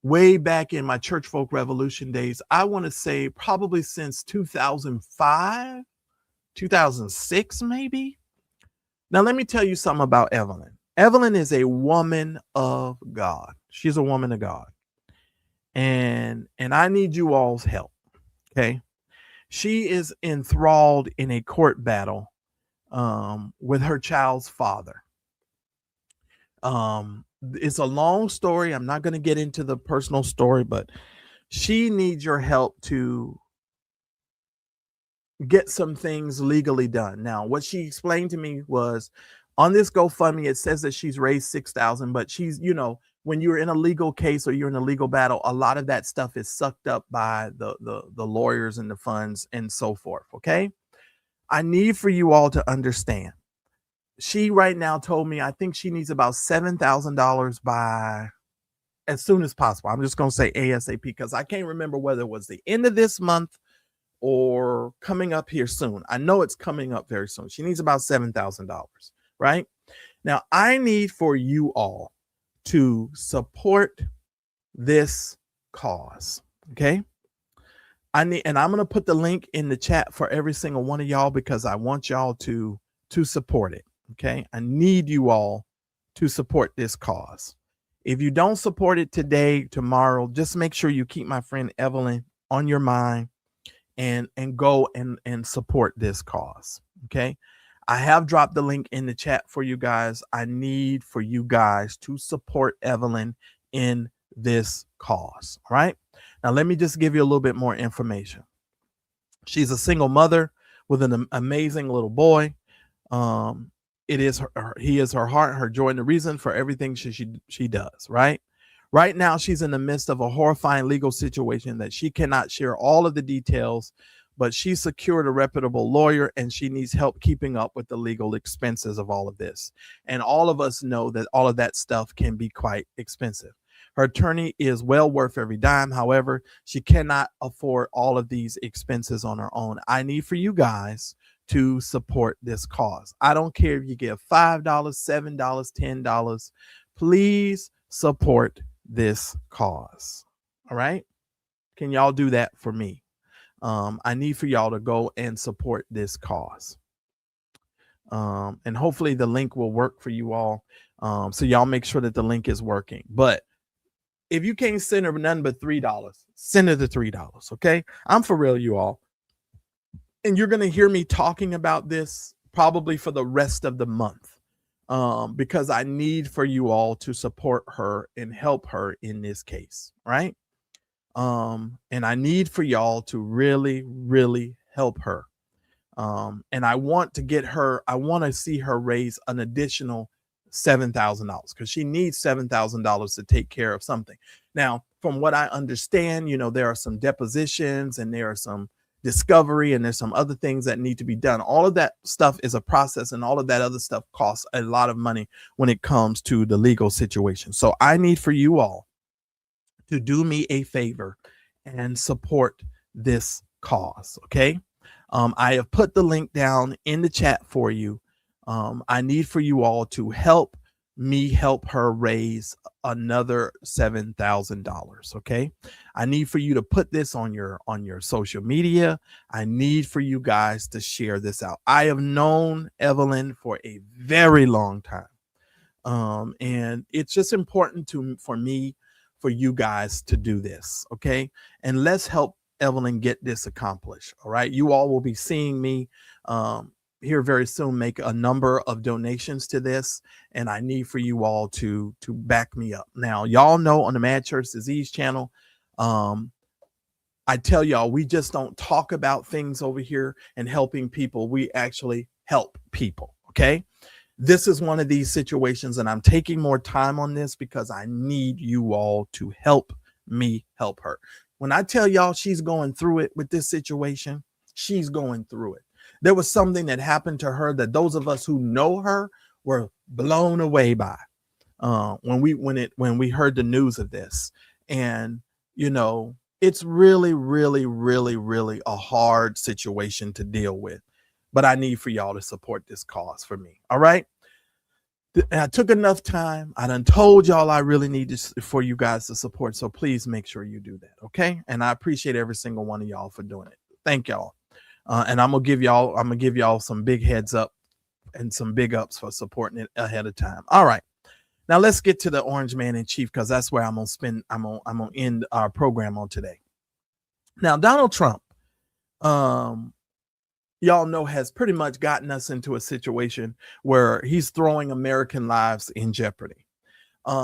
way back in my Church Folk Revolution days. I want to say probably since 2005, 2006, maybe. Now, let me tell you something about Evelyn. Evelyn is a woman of God. She's a woman of God. And I need you all's help. Okay. She is enthralled in a court battle with her child's father. It's a long story. I'm not going to get into the personal story, but she needs your help to get some things legally done. Now, what she explained to me was on this GoFundMe, it says that she's raised $6,000, but she's, when you're in a legal case or you're in a legal battle, a lot of that stuff is sucked up by the lawyers and the funds and so forth. Okay. I need for you all to understand. She right now told me, I think she needs about $7,000 by as soon as possible. I'm just going to say ASAP because I can't remember whether it was the end of this month or coming up here soon. I know it's coming up very soon. She needs about $7,000, right? Now, I need for you all to support this cause. Okay. and I'm going to put the link in the chat for every single one of y'all because I want y'all to support it. Okay. I need you all to support this cause. If you don't support it today, tomorrow, just make sure you keep my friend Evelyn on your mind and go and support this cause. Okay. I have dropped the link in the chat for you guys. I need for you guys to support Evelyn in this cause. All right. Now, let me just give you a little bit more information. She's a single mother with an amazing little boy. He is her heart, her joy, and the reason for everything she does. Right now, she's in the midst of a horrifying legal situation that she cannot share all of the details, but she secured a reputable lawyer and she needs help keeping up with the legal expenses of all of this. And all of us know that all of that stuff can be quite expensive. Her attorney is well worth every dime. However, she cannot afford all of these expenses on her own. I need for you guys to support this cause. I don't care if you give $5, $7, $10. Please support this cause. All right. Can y'all do that for me? I need for y'all to go and support this cause. And hopefully the link will work for you all. So y'all make sure that the link is working. But if you can't send her nothing but $3, send her the $3. Okay. I'm for real, you all. And you're going to hear me talking about this probably for the rest of the month. Because I need for you all to support her and help her in this case. Right. And I need for y'all to really, really help her. And I want to see her raise an additional $7,000 because she needs $7,000 to take care of something. Now, from what I understand, there are some depositions and there are some discovery and there's some other things that need to be done. All of that stuff is a process and all of that other stuff costs a lot of money when it comes to the legal situation. So I need for you all to do me a favor and support this cause. Okay. I have put the link down in the chat for you. I need for you all to help me help her raise another $7,000. Okay. I need for you to put this on your social media. I need for you guys to share this out. I have known Evelyn for a very long time. And it's just important for you guys to do this. Okay. And let's help Evelyn get this accomplished. All right. You all will be seeing me, here very soon make a number of donations to this, and I need for you all to back me up. Now, y'all know on the Mad Church Disease channel, I tell y'all, we just don't talk about things over here and helping people. We actually help people. Okay. This is one of these situations, and I'm taking more time on this because I need you all to help me help her. When I tell y'all she's going through it with this situation, she's going through it. There was something that happened to her that those of us who know her were blown away by when we heard the news of this. And it's really, really, really, really a hard situation to deal with. But I need for y'all to support this cause for me. All right. And I took enough time. I done told y'all I really need for you guys to support. So please make sure you do that. Okay. And I appreciate every single one of y'all for doing it. Thank y'all. And I'm gonna give y'all some big heads up and some big ups for supporting it ahead of time. All right. Now let's get to the Orange Man in Chief, because that's where I'm gonna end our program on today. Now, Donald Trump, y'all know, has pretty much gotten us into a situation where he's throwing American lives in jeopardy.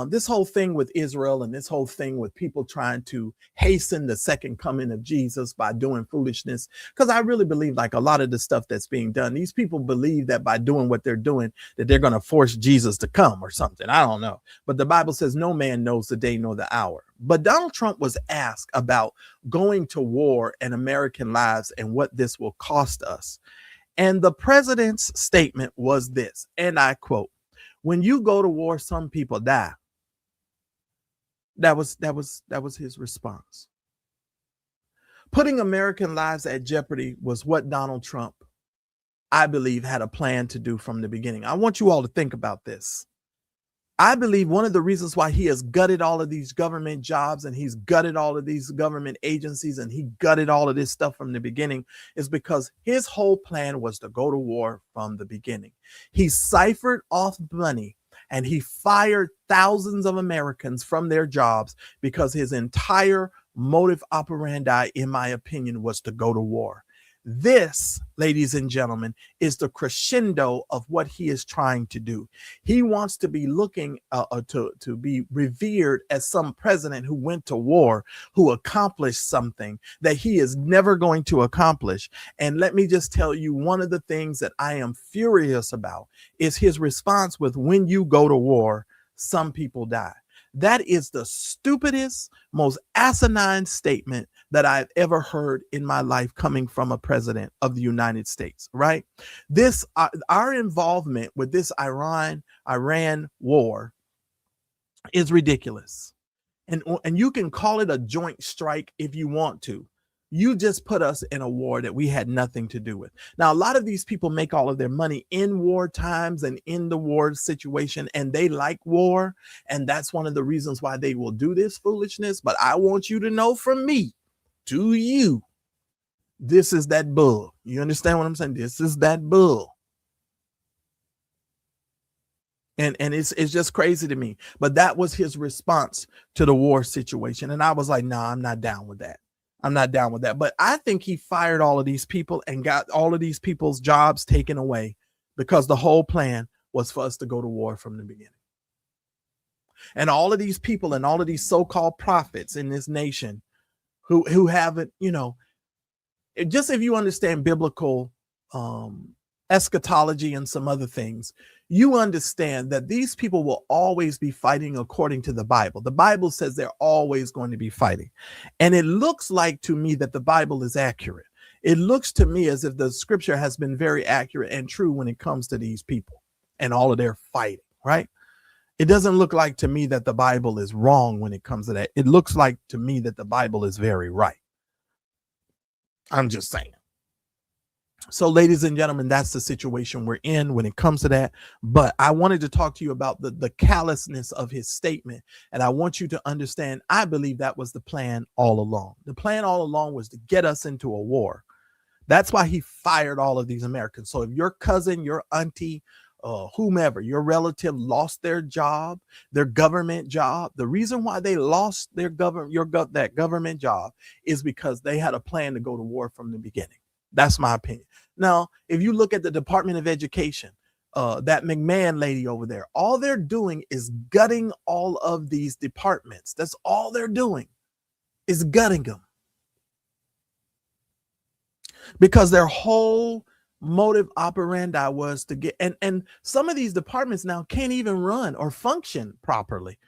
This whole thing with Israel and this whole thing with people trying to hasten the second coming of Jesus by doing foolishness, because I really believe, like, a lot of the stuff that's being done, these people believe that by doing what they're doing, that they're going to force Jesus to come or something. I don't know. But the Bible says no man knows the day nor the hour. But Donald Trump was asked about going to war and American lives and what this will cost us. And the president's statement was this, and I quote, "When you go to war, some people die." That was his response. Putting American lives at jeopardy was what Donald Trump, I believe, had a plan to do from the beginning. I want you all to think about this. I believe one of the reasons why he has gutted all of these government jobs and he's gutted all of these government agencies and he gutted all of this stuff from the beginning is because his whole plan was to go to war from the beginning. He ciphered off money and he fired thousands of Americans from their jobs because his entire motive operandi, in my opinion, was to go to war. This, ladies and gentlemen, is the crescendo of what he is trying to do. He wants to be looking to be revered as some president who went to war, who accomplished something that he is never going to accomplish. And let me just tell you, one of the things that I am furious about is his response with, "When you go to war, some people die." That is the stupidest, most asinine statement that I've ever heard in my life coming from a president of the United States, right? This, our involvement with this Iran war is ridiculous. And you can call it a joint strike if you want to. You just put us in a war that we had nothing to do with. Now, a lot of these people make all of their money in war times and in the war situation, and they like war. And that's one of the reasons why they will do this foolishness. But I want you to know, from me to you, this is that bull. You understand what I'm saying? This is that bull. And it's just crazy to me. But that was his response to the war situation. And I was like, nah, I'm not down with that. I'm not down with that. But I think he fired all of these people and got all of these people's jobs taken away because the whole plan was for us to go to war from the beginning. And all of these people and all of these so-called prophets in this nation who haven't, just if you understand biblical eschatology and some other things, you understand that these people will always be fighting according to the Bible. The Bible says they're always going to be fighting. And it looks like to me that the Bible is accurate. It looks to me as if the scripture has been very accurate and true when it comes to these people and all of their fighting, right? It doesn't look like to me that the Bible is wrong when it comes to that. It looks like to me that the Bible is very right. I'm just saying. So, ladies and gentlemen, that's the situation we're in when it comes to that. But I wanted to talk to you about the callousness of his statement. And I want you to understand, I believe that was the plan all along. The plan all along was to get us into a war. That's why he fired all of these Americans. So if your cousin, your auntie, whomever, your relative lost their job, their government job, the reason why they lost their that government job is because they had a plan to go to war from the beginning. That's my opinion. Now, if you look at the Department of Education, that McMahon lady over there, all they're doing is gutting all of these departments. That's all they're doing, is gutting them. Because their whole motive operandi was to get, and some of these departments now can't even run or function properly.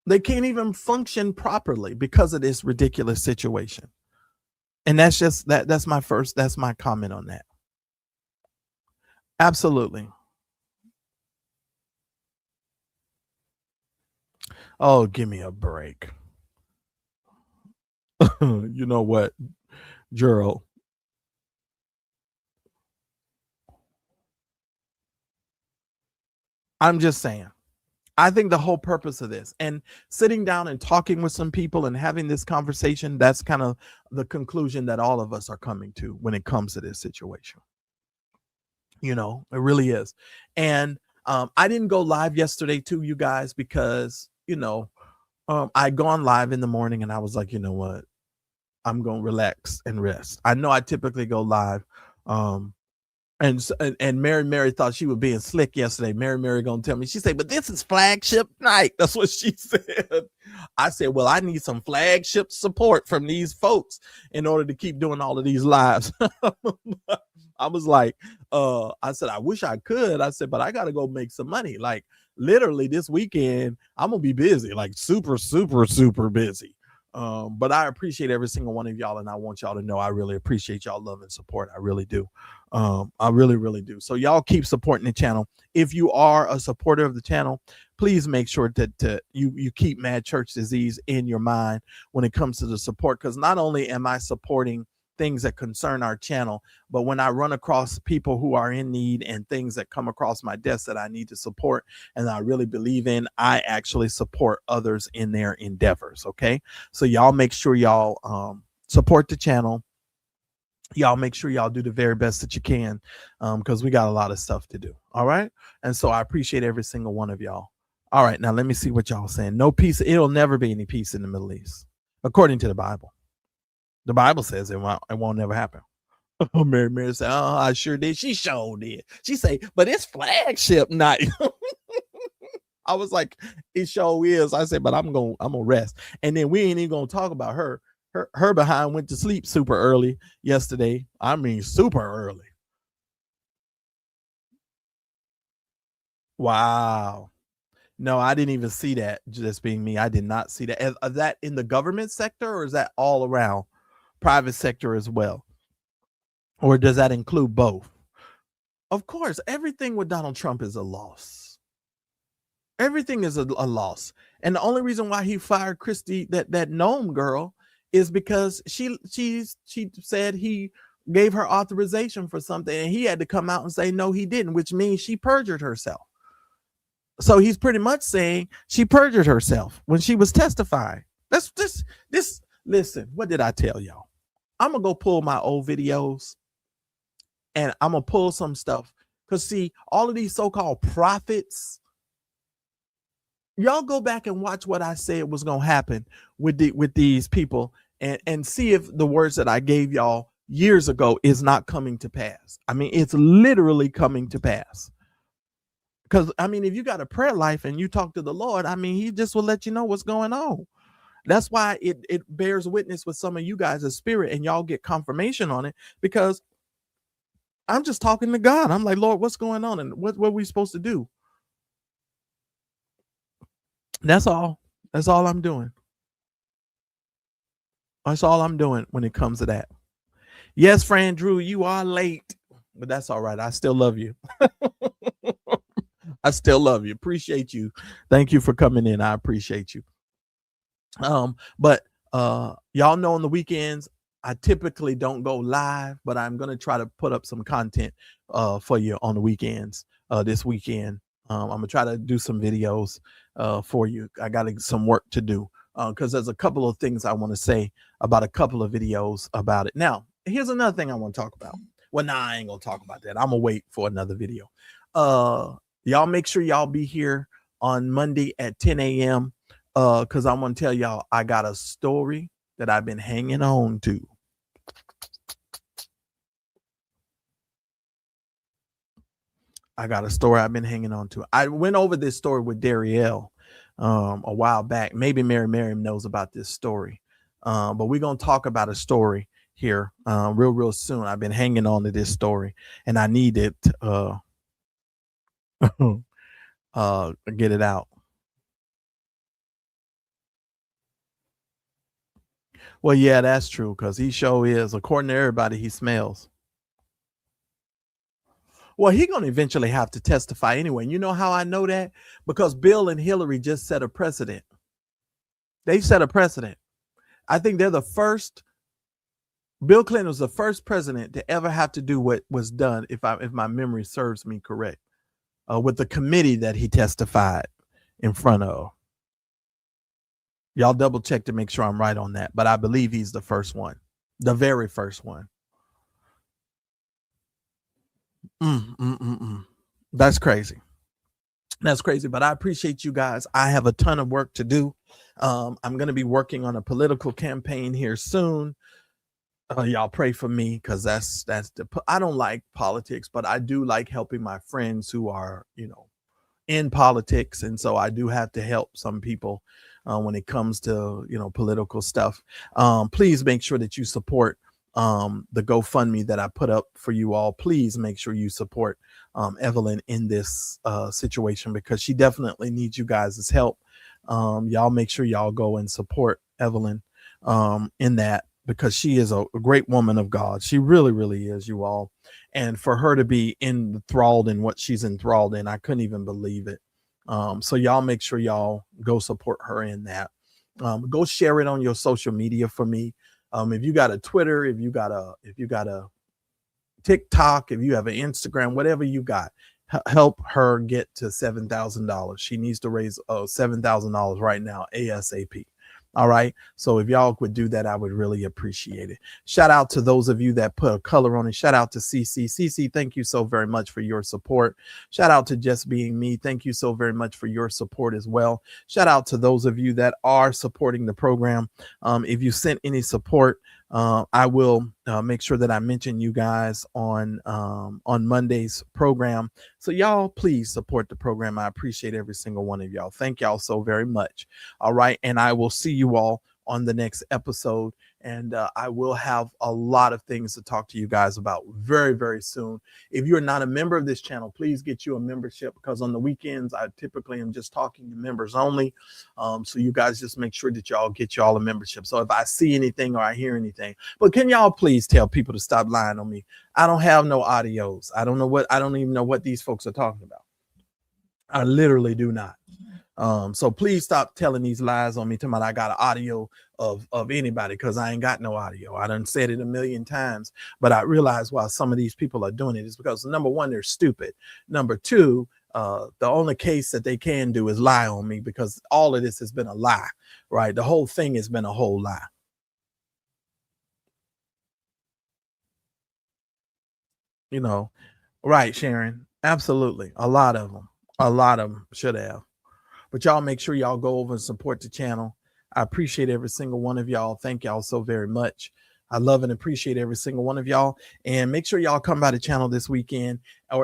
They can't even function properly because of this ridiculous situation. And that's just that's my comment on that. Absolutely. Oh, give me a break. You know what, Gerald? I'm just saying. I think the whole purpose of this and sitting down and talking with some people and having this conversation, that's kind of the conclusion that all of us are coming to when it comes to this situation. It really is. And I didn't go live yesterday too, you guys, because, I'd gone live in the morning and I was like, you know what? I'm going to relax and rest. I know I typically go live. And Mary thought she was being slick yesterday. Mary gonna tell me, she said, but this is flagship night. That's what she said. I said, well, I need some flagship support from these folks in order to keep doing all of these lives. I was like, I said, I wish I could. I said, but I gotta go make some money. Like literally this weekend, I'm gonna be busy, like super, super, super busy. But I appreciate every single one of y'all, and I want y'all to know I really appreciate y'all love and support. I really do. I really, really do. So y'all keep supporting the channel. If you are a supporter of the channel, please make sure that you keep Mad Church Disease in your mind when it comes to the support, because not only am I supporting things that concern our channel, but when I run across people who are in need and things that come across my desk that I need to support and I really believe in, I actually support others in their endeavors. Okay, so y'all make sure y'all support the channel. Y'all make sure y'all do the very best that you can, because we got a lot of stuff to do. All right, and so I appreciate every single one of y'all. All right, now let me see what y'all saying. No peace. It'll never be any peace in the Middle East, according to the Bible. The Bible says it won't never happen. Oh, Mary said, "Oh, I sure did. She sure did." She say, "But it's flagship night." I was like, "It sure is." I said, "But I'm gonna rest." And then we ain't even gonna talk about her. Her behind went to sleep super early yesterday. I mean, super early. Wow. No, I didn't even see that. Just being me, I did not see that. Is that in the government sector, or is that all around private sector as well? Or does that include both? Of course, everything with Donald Trump is a loss. Everything is a loss. And the only reason why he fired Christy, that gnome girl, is because she said he gave her authorization for something and he had to come out and say no, he didn't, which means she perjured herself. So he's pretty much saying she perjured herself when she was testifying. That's this. Listen, what did I tell y'all? I'm gonna go pull my old videos and I'm gonna pull some stuff, because see, all of these so-called prophets, y'all go back and watch what I said was gonna happen with these people, and see if the words that I gave y'all years ago is not coming to pass. I mean, it's literally coming to pass. Because I mean, if you got a prayer life and you talk to the Lord, I mean, he just will let you know what's going on. That's why it bears witness with some of you guys' spirit, and y'all get confirmation on it, because I'm just talking to God. I'm like, Lord, what's going on, and what are we supposed to do? That's all. That's all I'm doing. That's all I'm doing when it comes to that. Yes, Fran Drew, you are late, but that's all right. I still love you. I still love you. Appreciate you. Thank you for coming in. I appreciate you. But y'all know on the weekends I typically don't go live, but I'm gonna try to put up some content for you on the weekends. This weekend, I'm gonna try to do some videos for you. I got some work to do, because there's a couple of things I want to say about a couple of videos about it. Now, here's another thing I want to talk about. Well, nah, I ain't gonna talk about that. I'm gonna wait for another video. Y'all make sure y'all be here on Monday at 10 a.m. Because I want to tell y'all, I got a story that I've been hanging on to. I got a story I've been hanging on to. I went over this story with Darielle a while back. Maybe Miriam knows about this story. But we're going to talk about a story here real soon. I've been hanging on to this story, and I need it get it out. Well, yeah, that's true, because he sure is. According to everybody, he smells. Well, he's going to eventually have to testify anyway. And you know how I know that? Because Bill and Hillary just set a precedent. They set a precedent. I think they're the first. Bill Clinton was the first president to ever have to do what was done, if my memory serves me correct, with the committee that he testified in front of. Y'all double check to make sure I'm right on that, but I believe he's the first one, the very first one. That's crazy. That's crazy, but I appreciate you guys. I have a ton of work to do. I'm going to be working on a political campaign here soon. Y'all pray for me, because I don't like politics, but I do like helping my friends who are, in politics. And so I do have to help some people when it comes to, political stuff. Please make sure that you support the GoFundMe that I put up for you all. Please make sure you support Evelyn in this situation, because she definitely needs you guys' help. Y'all make sure y'all go and support Evelyn in that, because she is a great woman of God. She really, really is, you all. And for her to be enthralled in what she's enthralled in, I couldn't even believe it. So y'all make sure y'all go support her in that. Go share it on your social media for me. If you got a Twitter, if you got a TikTok, if you have an Instagram, whatever you got, help her get to $7,000. She needs to raise $7,000 right now, ASAP. All right. So if y'all would do that, I would really appreciate it. Shout out to those of you that put a color on it. Shout out to CC. CC, thank you so very much for your support. Shout out to Just Being Me. Thank you so very much for your support as well. Shout out to those of you that are supporting the program. If you sent any support, I will make sure that I mention you guys on Monday's program. So y'all, please support the program. I appreciate every single one of y'all. Thank y'all so very much. All right. And I will see you all on the next episode. And I will have a lot of things to talk to you guys about very, very soon. If you're not a member of this channel, please get you a membership, because on the weekends, I typically am just talking to members only. So you guys just make sure that y'all get y'all a membership. So if I see anything or I hear anything, but can y'all please tell people to stop lying on me? I don't have no audios. I don't even know what these folks are talking about. I literally do not. So please stop telling these lies on me, talking about I got an audio of anybody, because I ain't got no audio. I done said it a million times, but I realize why some of these people are doing it is because, number one, they're stupid. Number two, the only case that they can do is lie on me, because all of this has been a lie, right? The whole thing has been a whole lie. Right, Sharon? Absolutely. A lot of them should have. But y'all make sure y'all go over and support the channel. I appreciate every single one of y'all. Thank y'all so very much. I love and appreciate every single one of y'all. And make sure y'all come by the channel this weekend,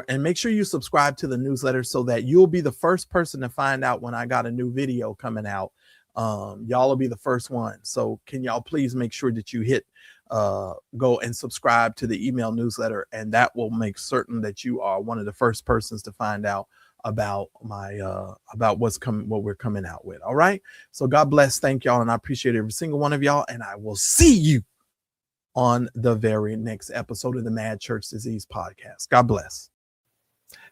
and make sure you subscribe to the newsletter so that you'll be the first person to find out when I got a new video coming out. Y'all will be the first one. So can y'all please make sure that you go and subscribe to the email newsletter, and that will make certain that you are one of the first persons to find out about about what we're coming out with. All right. So God bless. Thank y'all. And I appreciate every single one of y'all. And I will see you on the very next episode of the Mad Church Disease podcast. God bless.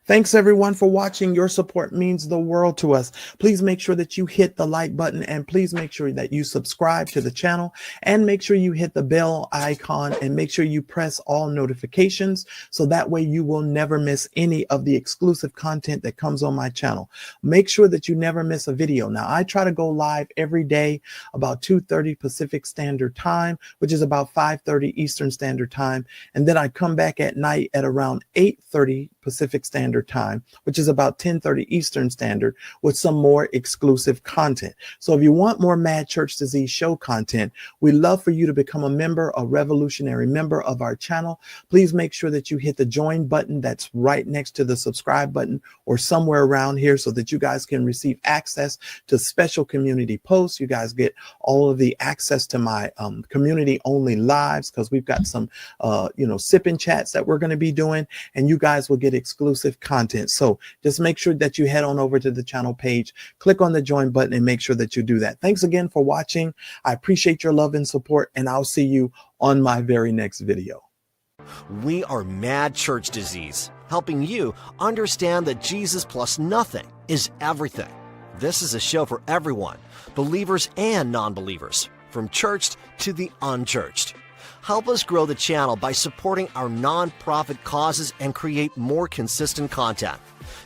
Thanks everyone for watching. Your support means the world to us. Please make sure that you hit the like button, and please make sure that you subscribe to the channel, and make sure you hit the bell icon, and make sure you press all notifications, so that way you will never miss any of the exclusive content that comes on my channel. Make sure that you never miss a video. Now, I try to go live every day about 2:30 Pacific Standard Time, which is about 5:30 Eastern Standard Time. And then I come back at night at around 8:30 Pacific Standard Time, which is about 10:30 Eastern Standard, with some more exclusive content. So if you want more Mad Church Disease show content, we'd love for you to become a member, a revolutionary member of our channel. Please make sure that you hit the join button that's right next to the subscribe button, or somewhere around here, so that you guys can receive access to special community posts. You guys get all of the access to my community only lives, because we've got some sip and chats that we're going to be doing, and you guys will get get exclusive content. So just make sure that you head on over to the channel page, click on the join button, and make sure that you do that. Thanks again for watching. I appreciate your love and support, and I'll see you on my very next video. We are Mad Church Disease, helping you understand that Jesus plus nothing is everything. This is a show for everyone, believers and non-believers, from churched to the unchurched. Help us grow the channel by supporting our non-profit causes and create more consistent content.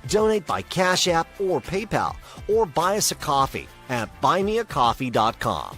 Donate by Cash App or PayPal, or buy us a coffee at buymeacoffee.com.